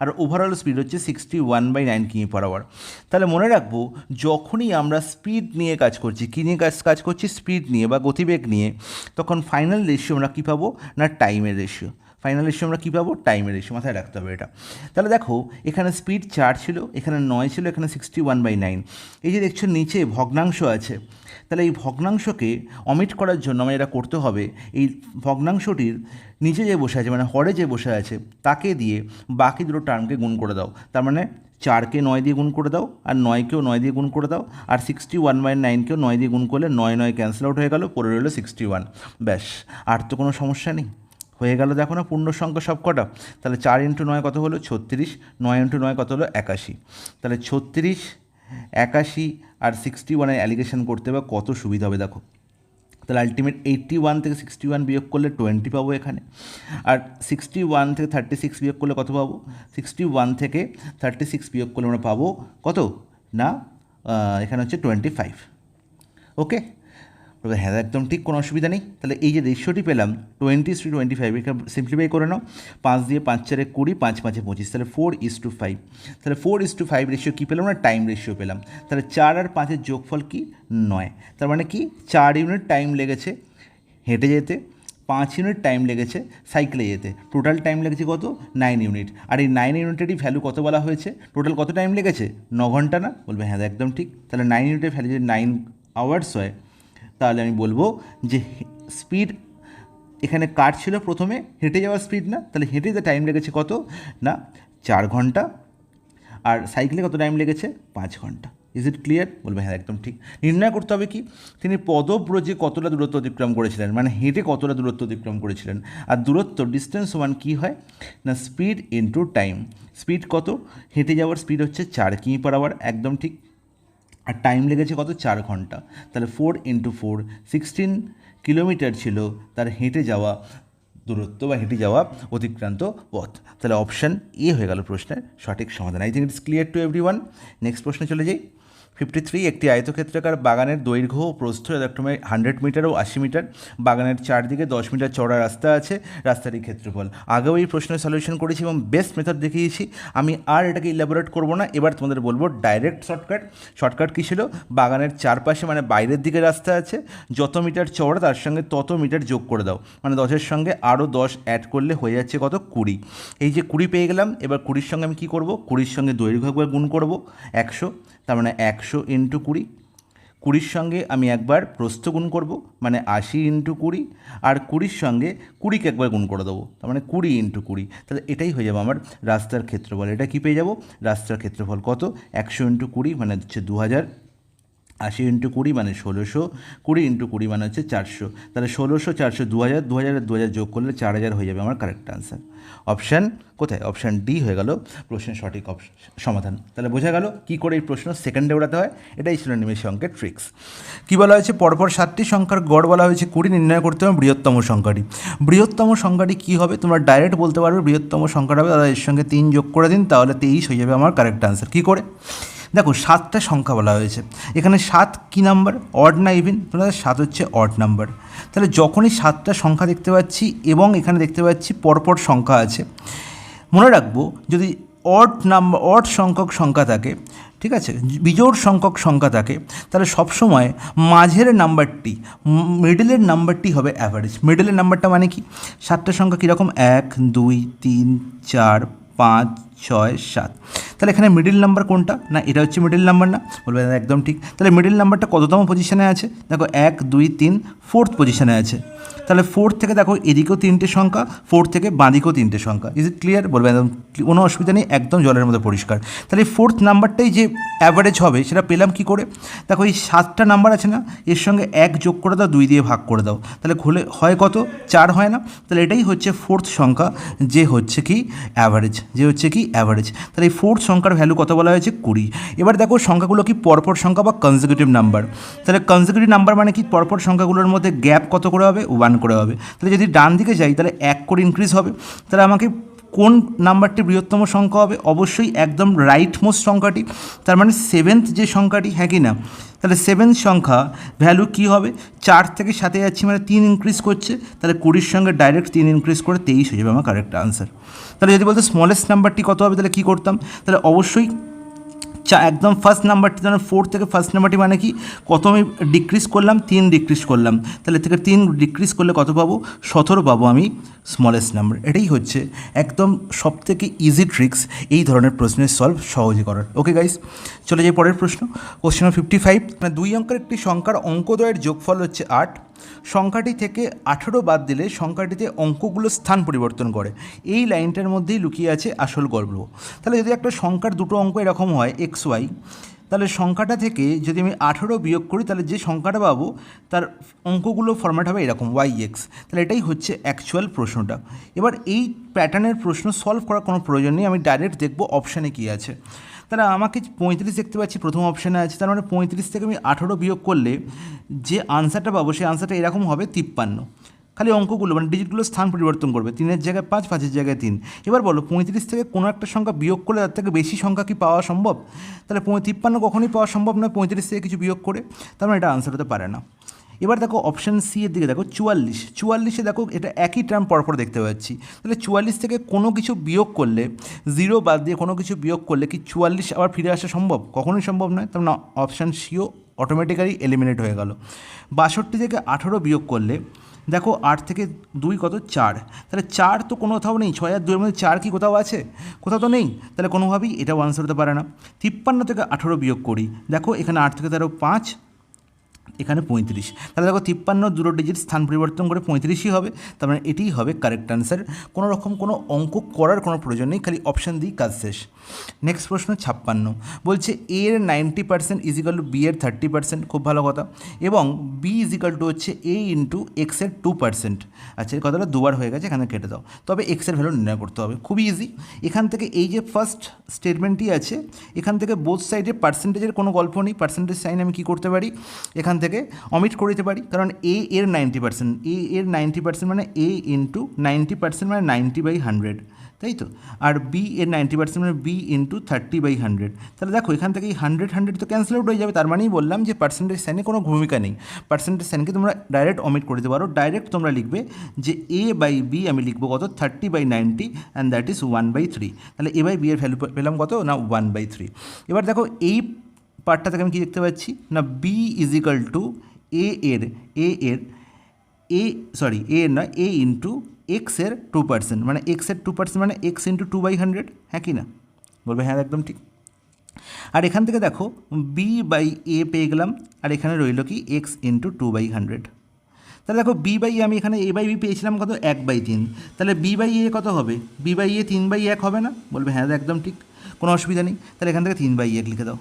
আর ওভারঅল স্পিড হচ্ছে 61/9 কিমি/আওয়ার। তাহলে মনে রাখবো যখনই আমরা স্পিড নিয়ে কাজ করছি, কী নিয়ে কাজ করছি স্পিড নিয়ে বা গতিবেগ নিয়ে, তখন ফাইনাল রেশিও আমরা কী পাবো না টাইমের রেশিও। ফাইনাল রেশিও আমরা কী পাবো টাইমের রেশিও, মাথায় রাখতে হবে এটা। তাহলে দেখো এখানে স্পিড 4 ছিল, এখানে 9 ছিল, এখানে 61/9। এই যে দেখছো নিচে ভগ্নাংশ আছে, তাহলে এই ভগ্নাংশকে অমিট করার জন্য আমার এটা করতে হবে, এই ভগ্নাংশটির নিচে যে বসে আছে মানে হরে যে বসে আছে তাকে দিয়ে বাকি দুটো টার্মকে গুণ করে দাও। তার মানে 4কে 9 দিয়ে গুণ করে দাও, আর 9কেও 9 দিয়ে গুণ করে দাও, আর 61/9কেও 9 দিয়ে গুণ করলে 9 9 ক্যান্সেল আউট হয়ে গেল, পড়ে রইল 61। ব্যাস, আর তো কোনো সমস্যা নেই, হয়ে গেল। দেখো না পূর্ণ সংখ্যা সব কটা। তাহলে 4 × 9 কত হলো 36, 9 × 9 কত হলো 81। তাহলে 36, 81 আর 61 অ্যালিগেশন করতে হবে, কত সুবিধা হবে দেখো। তাহলে আলটিমেট 81 থেকে 61 বিয়োগ করলে 20 পাবো এখানে, আর 61 থেকে 36 বিয়োগ করলে কত পাবো, 61 থেকে 36 বিয়োগ করলে আমরা পাবো কত না, এখানে হচ্ছে 25। ওকে, হ্যাঁ একদম ঠিক, কোনো অসুবিধা নেই। তাহলে এই যে রেশিওটি পেলাম 20:25, এখানে সিম্পলিফাই করে নাও, 5 দিয়ে 5 4 20, 5 5 25, তাহলে 4:5। তাহলে 4:5 রেশিও কী পেলাম না, টাইম রেশিও পেলাম। তাহলে 4 আর 5-এর যোগফল কি 9, তার মানে কি 4 ইউনিট টাইম লেগেছে হেঁটে যেতে, 5 ইউনিট টাইম লেগেছে সাইকেলে যেতে, টোটাল টাইম লেগেছে কত 9 ইউনিট। আর এই 9 ইউনিটেরই ভ্যালু কত বলা হয়েছে, টোটাল কত টাইম লেগেছে 9 ঘন্টা না, বলবে হ্যাঁ একদম ঠিক। তাহলে 9 ইউনিটের ভ্যালু যদি 9 আওয়ার্স হয়, তাহলে আমি বলবো যে স্পিড এখানে কার ছিল প্রথমে, হেঁটে যাওয়ার স্পিড না, তাহলে হেঁটে যেতে টাইম লেগেছে কত না 4 ঘন্টা, আর সাইকেলে কত টাইম লেগেছে 5 ঘন্টা। ইজ ইট ক্লিয়ার, বলবে হ্যাঁ একদম ঠিক। নির্ণয় করতে হবে কি, তিনি পদব্রজে কতটা দূরত্ব অতিক্রম করেছিলেন, মানে হেঁটে কতটা দূরত্ব অতিক্রম করেছিলেন। আর দূরত্ব ডিস্টেন্স সমান কী হয় না স্পিড ইন্টু টাইম। স্পিড কত, হেঁটে যাওয়ার স্পিড হচ্ছে 4 কিমি/আওয়ার, একদম ঠিক। আর টাইম লেগেছে কত 4 ঘন্টা, তাহলে 4 × 4 16 কিলোমিটার ছিল তার হেঁটে যাওয়া দূরত্ব বা হেঁটে যাওয়া অতিক্রান্ত পথ। তাহলে অপশান এ হয়ে গেল প্রশ্নের সঠিক সমাধান। I think it is clear to everyone. Next প্রশ্নে চলে যাই। 53, একটি আয়তক্ষেত্রাকার বাগানের দৈর্ঘ্য ও প্রস্থ যথাক্রমে 100 মিটার ও 80 মিটার। বাগানের চারদিকে 10 মিটার চওড়া রাস্তা আছে, রাস্তাটির ক্ষেত্রফল। আগেও এই প্রশ্নের সলিউশন করেছি এবং বেস্ট মেথড দেখিয়েছি, আমি আর এটাকে ইলাবোরেট করবো না। এবার তোমাদের বলবো ডাইরেক্ট শর্টকাট কী ছিল, বাগানের চারপাশে মানে বাইরের দিকে রাস্তা আছে, যত মিটার চওড়া তার সঙ্গে তত মিটার যোগ করে দাও, মানে 10-এর সঙ্গে আরও 10 অ্যাড করলে হয়ে যাচ্ছে কত 20। এই যে 20 পেয়ে গেলাম, এবার 20-র সঙ্গে আমি কী করবো, 20-র সঙ্গে দৈর্ঘ্য একবার গুণ করবো 100, তার মানে 100 × 20। 20-র সঙ্গে আমি একবার প্রস্থ গুণ করব, মানে 80 × 20, আর 20-র সঙ্গে 20কে একবার গুণ করে দেবো, তার মানে 20 × 20। তাহলে এটাই হয়ে যাবে আমার রাস্তার ক্ষেত্রফল। এটা কি পেয়ে যাব, রাস্তার ক্ষেত্রফল কত 100 × 20 মানে হচ্ছে 2000, 80 × 20 মানে 1600, 20 × 20 মানে হচ্ছে 400। তাহলে 1600, 400, 2000, 2000 আর 2000 যোগ করলে 4000 হয়ে যাবে আমার কারেক্ট আনসার। অপশান কোথায়, অপশান ডি হয়ে গেল প্রশ্নের সঠিক সমাধান। তাহলে বোঝা গেল কী করে এই প্রশ্ন সেকেন্ডে ওড়াতে হয়। এটাই ছিল নিমেষ অঙ্কের ট্রিক্স। কী বলা হয়েছে, পরপর 7টি সংখ্যার গড় বলা হয়েছে 20, নির্ণয় করতে হবে বৃহত্তম সংখ্যাটি। বৃহত্তম সংখ্যাটি কী হবে, তোমরা ডাইরেক্ট বলতে পারবে বৃহত্তম সংখ্যাটা হবে, দাদা এর সঙ্গে 3 যোগ করে দিন, তাহলে 23 হয়ে যাবে আমার কারেক্ট আনসার। কী করে, দেখো 7টা সংখ্যা বলা হয়েছে, এখানে 7 কী নাম্বার, অড না ইভেন, তোমরা 7 হচ্ছে অড নাম্বার। তাহলে যখনই 7টা সংখ্যা দেখতে পাচ্ছি এবং এখানে দেখতে পাচ্ছি পরপর সংখ্যা আছে, মনে রাখবো যদি অড সংখ্যক সংখ্যা থাকে, ঠিক আছে, বিজোড় সংখ্যক সংখ্যা থাকে, তাহলে সবসময় মাঝের নাম্বারটি, মিডলের নাম্বারটি হবে অ্যাভারেজ। মিডলের নাম্বারটা মানে কি, 7টা সংখ্যা কীরকম 1 2 3 4 5 6 7, তাহলে এখানে মিডিল নাম্বার কোনটা না, এটা হচ্ছে মিডিল নাম্বার না, বলবে একদম ঠিক। তাহলে মিডিল নাম্বারটা কততম পজিশনে আছে, দেখো 1 2 3 4th পজিশনে আছে। তাহলে 4 থেকে দেখো এদিকেও 3টে সংখ্যা, 4 থেকে বাঁদিকেও 3টে সংখ্যা। ইজ ইট ক্লিয়ার, বলবে একদম কোনো অসুবিধা নেই, একদম জলের মধ্যে পরিষ্কার। তাহলে 4th নাম্বারটাই যে অ্যাভারেজ হবে সেটা পেলাম কি করে, দেখো এই 7টা নাম্বার আছে না, এর সঙ্গে 1 যোগ করে দাও, 2 দিয়ে ভাগ করে দাও, তাহলে খুলে হয় কত 4 হয় না। তাহলে এটাই হচ্ছে 4th সংখ্যা, যে হচ্ছে কি অ্যাভারেজ, তাহলে এই 4th সংখ্যার ভ্যালু কত বলা হয়েছে 20। এবার দেখো সংখ্যাগুলো কি পরপর সংখ্যা বা কনজিকিউটিভ নাম্বার। তাহলে কনজিকিউটিভ নাম্বার মানে কি, পরপর সংখ্যাগুলোর মধ্যে গ্যাপ কত করে হবে 1 করে হবে। তাহলে যদি ডান দিকে যাই তাহলে 1 করে ইনক্রিজ হবে। তাহলে আমাকে কোন নাম্বারটি বৃহত্তম সংখ্যা হবে, অবশ্যই একদম রাইট মোস্ট সংখ্যাটি, তার মানে 7th যে সংখ্যাটি, হ্যাঁ কি না। তাহলে 7th সংখ্যা ভ্যালু কী হবে, 4 থেকে 7-এ যাচ্ছি মানে 3 ইনক্রিজ করছে, তাহলে 20-র সঙ্গে ডাইরেক্ট 3 ইনক্রিজ করে 23 হয়ে যাবে আমার কারেক্ট আনসার। তাহলে যদি বলতে স্মলেস্ট নাম্বারটি কত হবে, তাহলে কী করতাম, তাহলে অবশ্যই একদম ফার্স্ট নাম্বারটি, তাহলে 4 থেকে ফার্স্ট নাম্বারটি মানে কি, কত আমি ডিক্রিজ করলাম, 3 ডিক্রিজ করলাম, তাহলে থেকে 3 ডিক্রিজ করলে কত পাবো 17 পাবো আমি স্মলেস্ট নাম্বার। এটাই হচ্ছে একদম সবথেকে ইজি ট্রিক্স এই ধরনের প্রশ্নের সলভ সহজে করার। ওকে গাইস, চলে যাই পরের প্রশ্ন। কোশ্চেন 55, মানে 2 অঙ্কের একটি সংখ্যার অঙ্কদ্বয়ের যোগফল হচ্ছে 8, সংখ্যাটি থেকে 18 বাদ দিলে সংখ্যাটিতে অঙ্কগুলো স্থান পরিবর্তন করে। এই লাইনটার মধ্যেই লুকিয়ে আছে আসল গল্প। তাহলে যদি একটা সংখ্যার দুটো অঙ্ক এরকম হয় এক্স ওয়াই, তাহলে সংখ্যাটা থেকে যদি আমি 18 বিয়োগ করি তাহলে যে সংখ্যাটা পাবো তার অঙ্কগুলো ফরম্যাট হবে এরকম ওয়াই এক্স। তাহলে এটাই হচ্ছে অ্যাকচুয়াল প্রশ্নটা। এবার এই প্যাটার্নের প্রশ্ন সলভ করার কোনো প্রয়োজন নেই, আমি ডাইরেক্ট দেখব অপশানে কী আছে। তাহলে আমাকে 35 দেখতে পাচ্ছি প্রথম অপশানে আছে, তার মানে 35 থেকে আমি 18 বিয়োগ করলে যে আনসারটা পাবো সেই আনসারটা এরকম হবে 53। খালি অঙ্কগুলো মানে ডিজিটগুলো স্থান পরিবর্তন করবে, 3-এর জায়গায় 5, 5-এর জায়গায় 3। এবার বলো 35 থেকে কোনো একটা সংখ্যা বিয়োগ করলে তার থেকে বেশি সংখ্যা কি পাওয়া সম্ভব? তাহলে 53 কখনোই পাওয়া সম্ভব নয় 35 থেকে কিছু বিয়োগ করে, তার মানে এটা আনসার হতে পারে না। এবার দেখো অপশান সি এর দিকে দেখো 44 দেখো এটা একই টার্ম পরপর দেখতে পাচ্ছি। তাহলে 44 থেকে কোনো কিছু বিয়োগ করলে, 0 বাদ দিয়ে কোনো কিছু বিয়োগ করলে কি 44 আবার ফিরে আসা সম্ভব? কখনোই সম্ভব নয়। তার মানে অপশান সিও অটোমেটিক্যালি এলিমিনেট হয়ে গেল। 62 থেকে 18 বিয়োগ করলে দেখো 8 থেকে 2 কত 4, তাহলে 4 তো কোথাও নেই, 6 আর 2-এর মধ্যে 4 কি কোথাও আছে? কোথাও তো নেই, তাহলে কোনোভাবেই এটাও আনসার হতে পারে না। 53 থেকে 18 বিয়োগ করি, দেখো এখানে 8 থেকে 13 5, এখানে 35, তাহলে দেখো 53 দুটো ডিজিট স্থান পরিবর্তন করে 35ই হবে, তার মানে এটিই হবে কারেক্ট আনসার। কোনো রকম কোনো অঙ্ক করার কোনো প্রয়োজন নেই, খালি অপশান দিই কাজ শেষ। নেক্সট প্রশ্ন 56 বলছে এ এর 90% ইজিক্যাল টু বি এর 30%, খুব ভালো কথা, এবং বি ইজিক্যাল টু হচ্ছে এ ইন্টু এক্সের 2%। আচ্ছা এই কথাটা দুবার হয়ে গেছে, এখানে কেটে দাও। তবে এক্সের ভ্যালু নির্ণয় করতে হবে, খুবই ইজি। এখান থেকে এই যে ফার্স্ট স্টেটমেন্টটি আছে, এখান থেকে বোথ সাইডে পার্সেন্টেজের কোনো গল্প নেই, পার্সেন্টেজ সাইন আমি কী করতে পারি এখান থেকে অমিট করে দিতে পারি, কারণ এ এর 90%, এ এর 90% মানে এ ইন্টু 90% মানে 90/100, তাই তো। আর বি এর 90% মানে বি ইন্টু 30/100। তাহলে দেখো এখান থেকে এই 100 তো ক্যান্সেল আউট হয়ে যাবে, তার মানেই বললাম যে পার্সেন্টেজ সাইনে কোনো ভূমিকা নেই। পার্সেন্টেজ সাইনকে তোমরা ডাইরেক্ট অমিট করে দিতে পারো, ডাইরেক্ট তোমরা লিখবে যে এ বাই বি আমি লিখবো কত 30/90 অ্যান্ড দ্যাট ইজ 1/3। তাহলে এ বাই বি এর ভ্যালু পেলাম কত না 1/3। এবার দেখো এই পার্টটা থেকে আমি কী দেখতে পাচ্ছি না বি ইজিক্যাল টু এ ইন্টু এক্সের 2%, মানে এক্সের 2% মানে এক্স ইন্টু 2/100, হ্যাঁ কি না? বলবে হ্যাঁ একদম ঠিক। আর এখান থেকে দেখো বি বাই এ পেয়ে গেলাম, আর এখানে রইল কি এক্স ইন্টু 2/100। তাহলে দেখো বি বাই এ আমি এখানে এ বাই বি পেয়েছিলাম কত 1/3, তাহলে বি বাই এ কত হবে? বি বাই এ 3/1 হবে না? বলবে হ্যাঁ একদম ঠিক, কোনো অসুবিধা নেই। তাহলে এখান থেকে 3/1 লিখে দাও।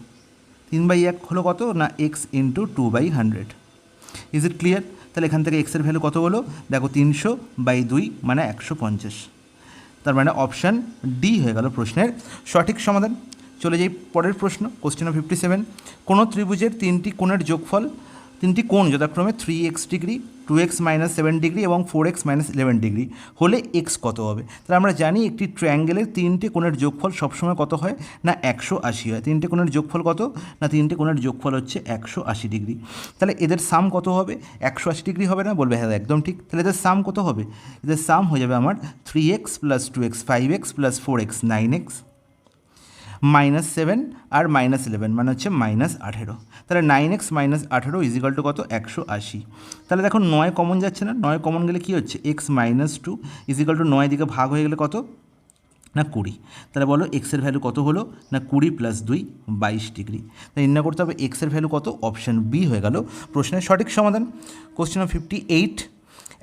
3/1 হলো কত না x into 2/100। Is it clear? তাহলে এখান থেকে এক্সের ভ্যালু কত হলো দেখো 300/2 মানে 150। তার মানে অপশান ডি হয়ে গেল প্রশ্নের সঠিক সমাধান। চলে যাই পরের প্রশ্ন, কোশ্চেন 57। কোনো ত্রিভুজের তিনটি কোণের যোগফল, তিনটি কোণ যথাক্রমে 3x ডিগ্রি, 2x - 7 ডিগ্রি এবং 4x - 11 ডিগ্রি হলে এক্স কত হবে? তাহলে আমরা জানি একটি ট্রায়াঙ্গেলের তিনটে কোণের যোগফল সবসময় কত হয় না 180 হয়। তিনটে কোণের যোগফল কত না তিনটে কোণের যোগফল হচ্ছে 180 ডিগ্রি। তাহলে এদের সাম কত হবে? 180 ডিগ্রি হবে না? বলবে হ্যাঁ একদম ঠিক। তাহলে এদের সাম কত হবে? এদের সাম হয়ে যাবে আমার 3x + 2x 5x + 4x 9x -7 আর -11 মানে হচ্ছে -18। তাহলে 9x - 18 ইজিক্যাল টু কত 180। তাহলে দেখো 9 কমন যাচ্ছে না, 9 কমন গেলে কী হচ্ছে x - 2 ইজিক্যাল টু 9 দিকে ভাগ হয়ে গেলে কত না 20। তাহলে বলো এক্সের ভ্যালু কত হলো না 20 + 2 22 ডিগ্রি। তাই নির্ণয় করতে হবে এক্সের ভ্যালু কত, অপশান বি হয়ে গেল প্রশ্নের সঠিক সমাধান। কোশ্চেন 58।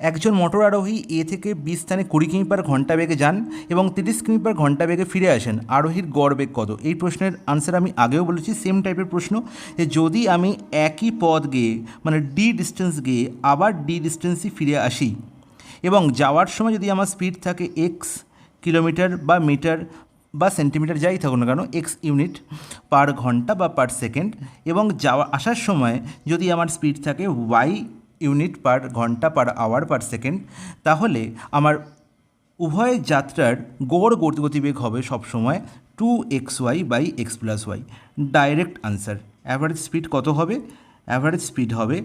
একজন মোটর আরোহী এ থেকে বি স্থানে 20 কিমি/ঘন্টা বেগে যান এবং 30 কিমি/ঘন্টা বেগে ফিরে আসেন, আরোহীর গড় বেগ কত? এই প্রশ্নের আনসার আমি আগেও বলেছি, সেম টাইপের প্রশ্ন, যে যদি আমি একই পথ গিয়ে মানে ডি ডিস্টেন্স গিয়ে আবার ডি ডিস্টেন্সই ফিরে আসি এবং যাওয়ার সময় যদি আমার স্পিড থাকে এক্স কিলোমিটার বা মিটার বা সেন্টিমিটার যাই থাকুক না কেন এক্স ইউনিট পার ঘন্টা বা পার সেকেন্ড, এবং আসার সময় যদি আমার স্পিড থাকে ওয়াই ইউনিট পার ঘন্টা পার আওয়ার পার সেকেন্ড, তাহলে আমার উভয় যাত্রার গড় গতিবেগ হবে সবসময় 2xy/x + y। Direct answer. Average speed কত হবে? অ্যাভারেজ স্পিড হবে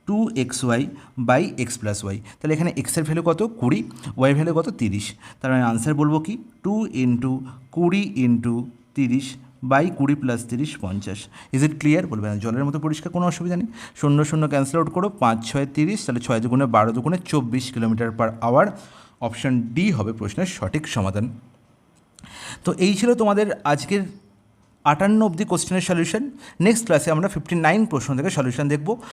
2xy/x + y। তাহলে এখানে এক্সের ভ্যালু কত 20, ওয়াই ভ্যালু কত 30। তার মানে আনসার বলবো কি 2 × 20 × 30/20 + 30 50। Is it clear? বলবে না জলের মতো পরিষ্কার, কোনো অসুবিধা নেই। 0 0 ক্যান্সেল আউট করো, 5 6 30, তাহলে 6 2 12 2 24 কিমি/আওয়ার। অপশান ডি হবে প্রশ্নের সঠিক সমাধান। তো এই ছিল তোমাদের আজকের 58 অবধি কোশ্চেনের সলিউশন। নেক্সট ক্লাসে আমরা 59 প্রশ্ন থেকে সলিউশন দেখব।